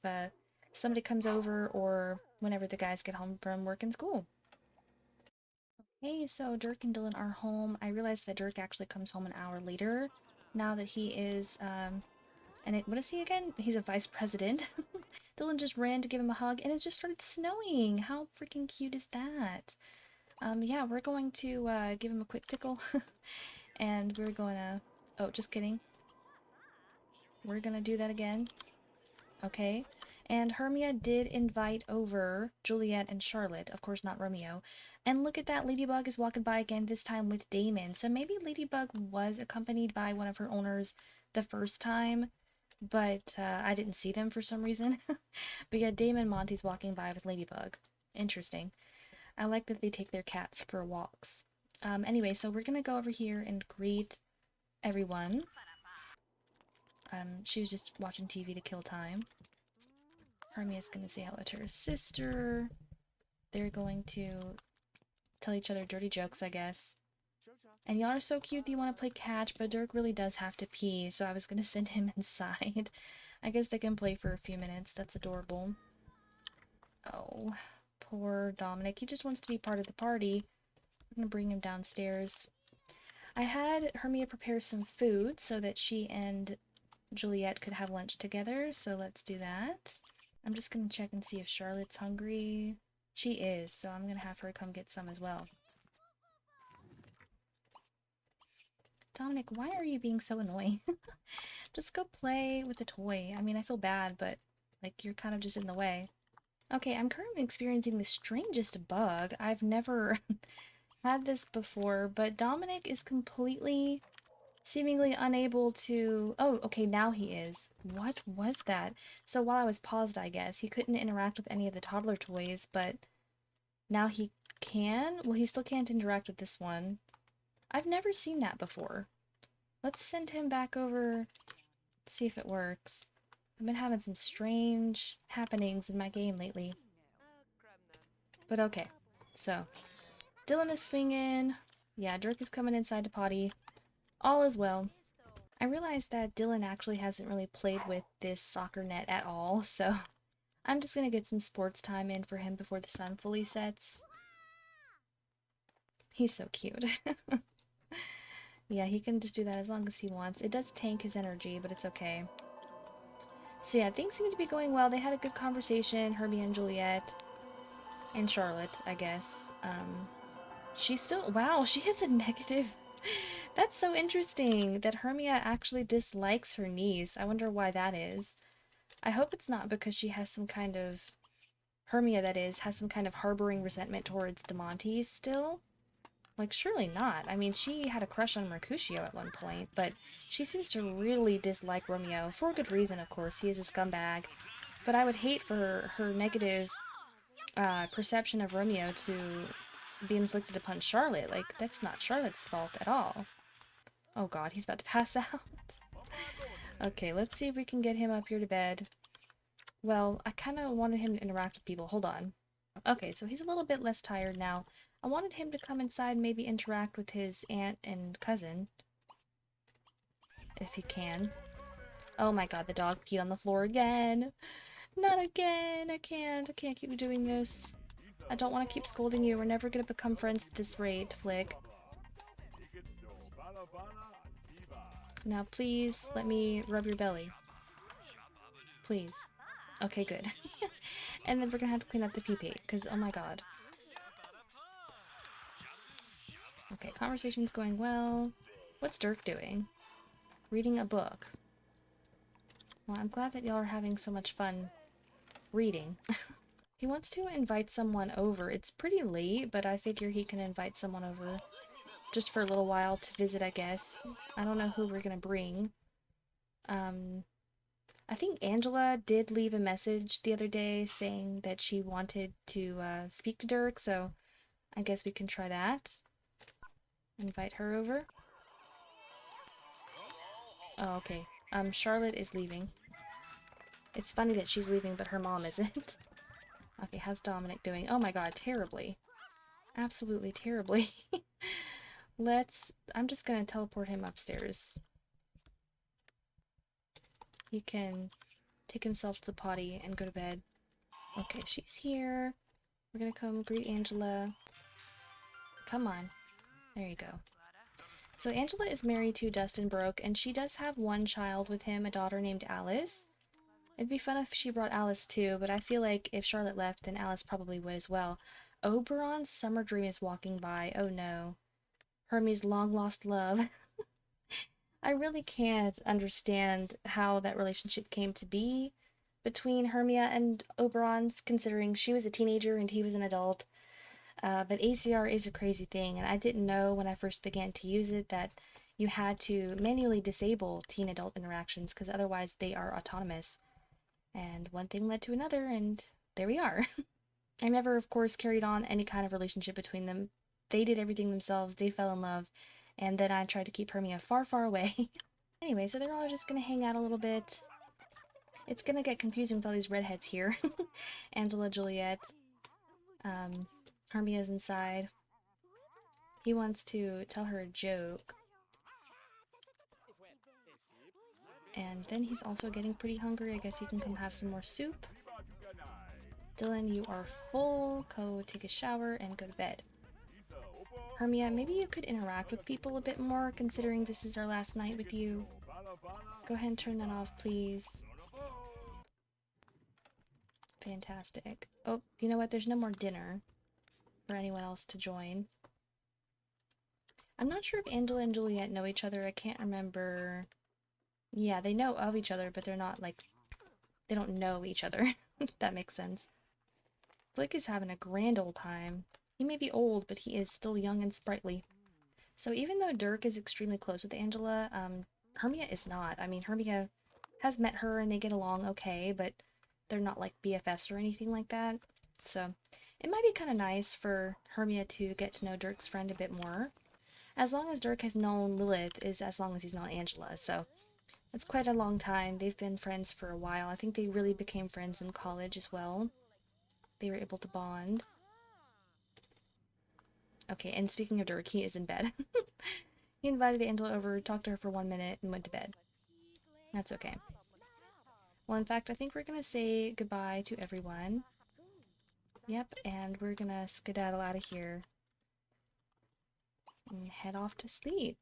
somebody comes over or whenever the guys get home from work and school. Hey, so Dirk and Dylan are home. I realized that Dirk actually comes home an hour later now that he is, what is he again? He's a vice president. Dylan just ran to give him a hug and it just started snowing. How freaking cute is that? Yeah, we're going to, give him a quick tickle. And we're gonna... Oh, just kidding. We're gonna do that again. Okay. And Hermia did invite over Juliet and Charlotte. Of course, not Romeo. And look at that, Ladybug is walking by again, this time with Damon. So maybe Ladybug was accompanied by one of her owners the first time, but I didn't see them for some reason. But yeah, Damon Monty's walking by with Ladybug. Interesting. I like that they take their cats for walks. Anyway, so we're gonna go over here and greet everyone. She was just watching TV to kill time. Hermia's gonna say hello to her sister. They're going to tell each other dirty jokes, I guess. And y'all are so cute that you want to play catch, but Dirk really does have to pee, so I was gonna send him inside. I guess they can play for a few minutes. That's adorable. Oh, poor Dominic. He just wants to be part of the party. I'm gonna bring him downstairs. I had Hermia prepare some food so that she and Juliet could have lunch together, so let's do that. I'm just gonna check and see if Charlotte's hungry. She is, so I'm gonna have her come get some as well. Dominic, why are you being so annoying? Just go play with the toy. I mean, I feel bad, but, like, you're kind of just in the way. Okay, I'm currently experiencing the strangest bug. I've never had this before, but Dominic is completely, seemingly unable to... Oh, okay, now he is. What was that? So while I was paused, I guess, he couldn't interact with any of the toddler toys, but now he can? Well, he still can't interact with this one. I've never seen that before. Let's send him back over, see if it works. I've been having some strange happenings in my game lately. But okay, so Dylan is swinging. Yeah, Dirk is coming inside to potty. All is well. I realized that Dylan actually hasn't really played with this soccer net at all, so I'm just gonna get some sports time in for him before the sun fully sets. He's so cute. Yeah, he can just do that as long as he wants. It does tank his energy, but it's okay. So yeah, things seem to be going well. They had a good conversation, Hermia and Juliet. And Charlotte, I guess. She's still... Wow, she has a negative... That's so interesting that Hermia actually dislikes her niece. I wonder why that is. I hope it's not because she has some kind of... Hermia, that is, has some kind of harboring resentment towards the Montes still. Like, surely not. I mean, she had a crush on Mercutio at one point, but she seems to really dislike Romeo, for good reason, of course. He is a scumbag. But I would hate for her negative perception of Romeo to be inflicted upon Charlotte. Like, that's not Charlotte's fault at all. Oh god, he's about to pass out. Okay, let's see if we can get him up here to bed. Well, I kind of wanted him to interact with people. Hold on. Okay, so he's a little bit less tired now. I wanted him to come inside and maybe interact with his aunt and cousin. If he can. Oh my god, the dog peed on the floor again. Not again. I can't keep doing this. I don't want to keep scolding you. We're never going to become friends at this rate, Flick. Now please, let me rub your belly. Please. Okay, good. And then we're gonna have to clean up the pee-pee, because oh my god. Okay, conversation's going well. What's Dirk doing? Reading a book. Well, I'm glad that y'all are having so much fun reading. He wants to invite someone over. It's pretty late, but I figure he can invite someone over just for a little while to visit, I guess. I don't know who we're gonna bring. I think Angela did leave a message the other day saying that she wanted to speak to Dirk, so I guess we can try that. Invite her over. Oh, okay. Charlotte is leaving. It's funny that she's leaving, but her mom isn't. Okay, how's Dominic doing? Oh my god, terribly. Absolutely terribly. I'm just gonna teleport him upstairs. He can take himself to the potty and go to bed. Okay, she's here. We're gonna come greet Angela. Come on. There you go. So Angela is married to Dustin Brooke, and she does have one child with him, a daughter named Alice. It'd be fun if she brought Alice too, but I feel like if Charlotte left, then Alice probably would as well. Oberon's summer dream is walking by. Oh no. Hermie's long-lost love. I really can't understand how that relationship came to be between Hermia and Oberon's, considering she was a teenager and he was an adult. But ACR is a crazy thing, and I didn't know when I first began to use it that you had to manually disable teen-adult interactions, because otherwise they are autonomous. And one thing led to another, and there we are. I never, of course, carried on any kind of relationship between them. They did everything themselves, they fell in love, and then I tried to keep Hermia far, far away. Anyway, so they're all just gonna hang out a little bit. It's gonna get confusing with all these redheads here. Angela, Juliet. Hermia's inside. He wants to tell her a joke. And then he's also getting pretty hungry. I guess he can come have some more soup. Dylan, you are full. Go take a shower and go to bed. Hermia, maybe you could interact with people a bit more, considering this is our last night with you. Go ahead and turn that off, please. Fantastic. Oh, you know what? There's no more dinner for anyone else to join. I'm not sure if Angela and Juliet know each other. I can't remember. Yeah, they know of each other, but they're not, like, they don't know each other. If that makes sense. Flick is having a grand old time. He may be old, but he is still young and sprightly. So even though Dirk is extremely close with Angela, Hermia is not. I mean, Hermia has met her and they get along okay, but they're not like BFFs or anything like that. So it might be kind of nice for Hermia to get to know Dirk's friend a bit more. As long as Dirk has known Lilith is as long as he's known Angela, so it's quite a long time. They've been friends for a while. I think they really became friends in college as well. They were able to bond. Okay, and speaking of Dirk, he is in bed. He invited Angela over, talked to her for 1 minute, and went to bed. That's okay. Well, in fact, I think we're gonna say goodbye to everyone. Yep, and we're gonna skedaddle out of here and head off to sleep.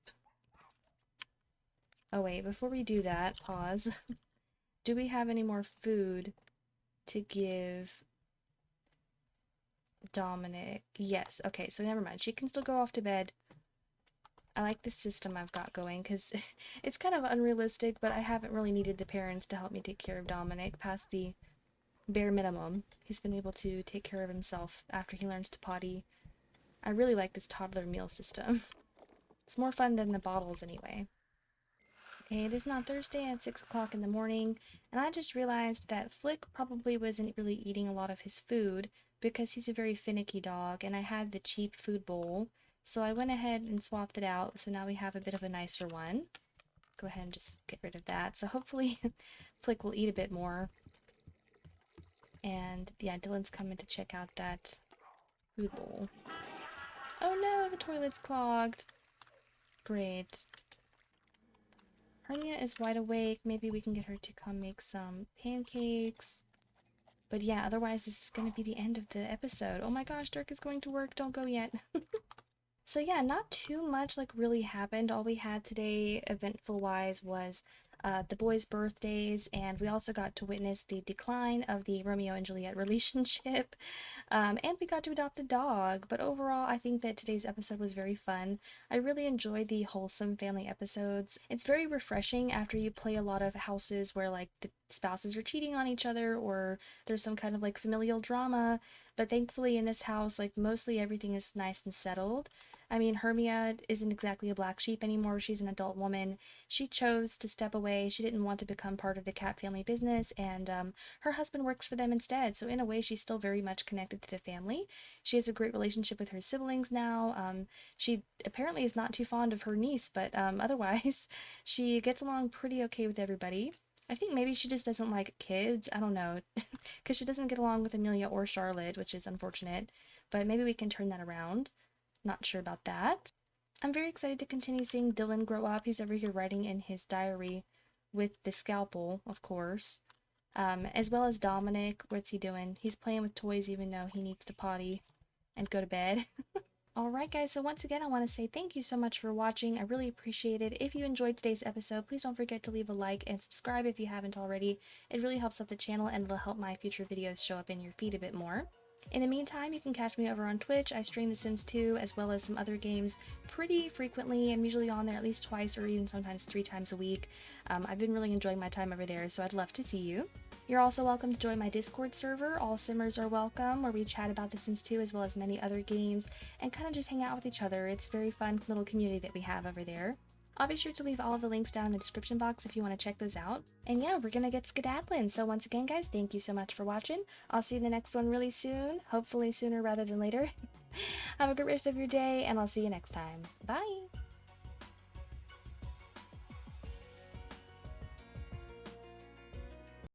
Oh wait, before we do that, pause. Do we have any more food to give Dominic? Yes, okay, so never mind. She can still go off to bed. I like the system I've got going, because it's kind of unrealistic, but I haven't really needed the parents to help me take care of Dominic past the bare minimum. He's been able to take care of himself after he learns to potty. I really like this toddler meal system. It's more fun than the bottles anyway. Okay, it is now Thursday at 6 o'clock in the morning, and I just realized that Flick probably wasn't really eating a lot of his food because he's a very finicky dog, and I had the cheap food bowl, so I went ahead and swapped it out, so now we have a bit of a nicer one. Go ahead and just get rid of that. So hopefully Flick will eat a bit more. And yeah, Dylan's coming to check out that food bowl. Oh no, the toilet's clogged. Great. Hermia is wide awake. Maybe we can get her to come make some pancakes. But yeah, otherwise this is going to be the end of the episode. Oh my gosh, Dirk is going to work. Don't go yet. So yeah, not too much like really happened. All we had today, eventful wise, was the boys' birthdays, and we also got to witness the decline of the Romeo and Juliet relationship, and we got to adopt a dog. But overall, I think that today's episode was very fun. I really enjoyed the wholesome family episodes. It's very refreshing after you play a lot of houses where like the spouses are cheating on each other or there's some kind of like familial drama. But thankfully in this house, like mostly everything is nice and settled. I mean, Hermia isn't exactly a black sheep anymore. She's an adult woman. She chose to step away. She didn't want to become part of the Capp family business, and her husband works for them instead. So in a way, she's still very much connected to the family. She has a great relationship with her siblings now. She apparently is not too fond of her niece, but otherwise, she gets along pretty okay with everybody. I think maybe she just doesn't like kids. I don't know, because she doesn't get along with Amelia or Charlotte, which is unfortunate. But maybe we can turn that around. Not sure about that. I'm very excited to continue seeing Dylan grow up. He's over here writing in his diary with the scalpel, of course. As well as Dominic. What's he doing? He's playing with toys even though he needs to potty and go to bed. Alright guys, so once again I want to say thank you so much for watching. I really appreciate it. If you enjoyed today's episode, please don't forget to leave a like and subscribe if you haven't already. It really helps out the channel and it'll help my future videos show up in your feed a bit more. In the meantime, you can catch me over on Twitch. I stream The Sims 2 as well as some other games pretty frequently. I'm usually on there at least twice or even sometimes 3 times a week. I've been really enjoying my time over there, so I'd love to see you. You're also welcome to join my Discord server. All Simmers are welcome, where we chat about The Sims 2 as well as many other games and kind of just hang out with each other. It's a very fun little community that we have over there. I'll be sure to leave all of the links down in the description box if you want to check those out. And yeah, we're gonna get skedaddling. So once again, guys, thank you so much for watching. I'll see you in the next one really soon. Hopefully sooner rather than later. Have a great rest of your day, and I'll see you next time. Bye!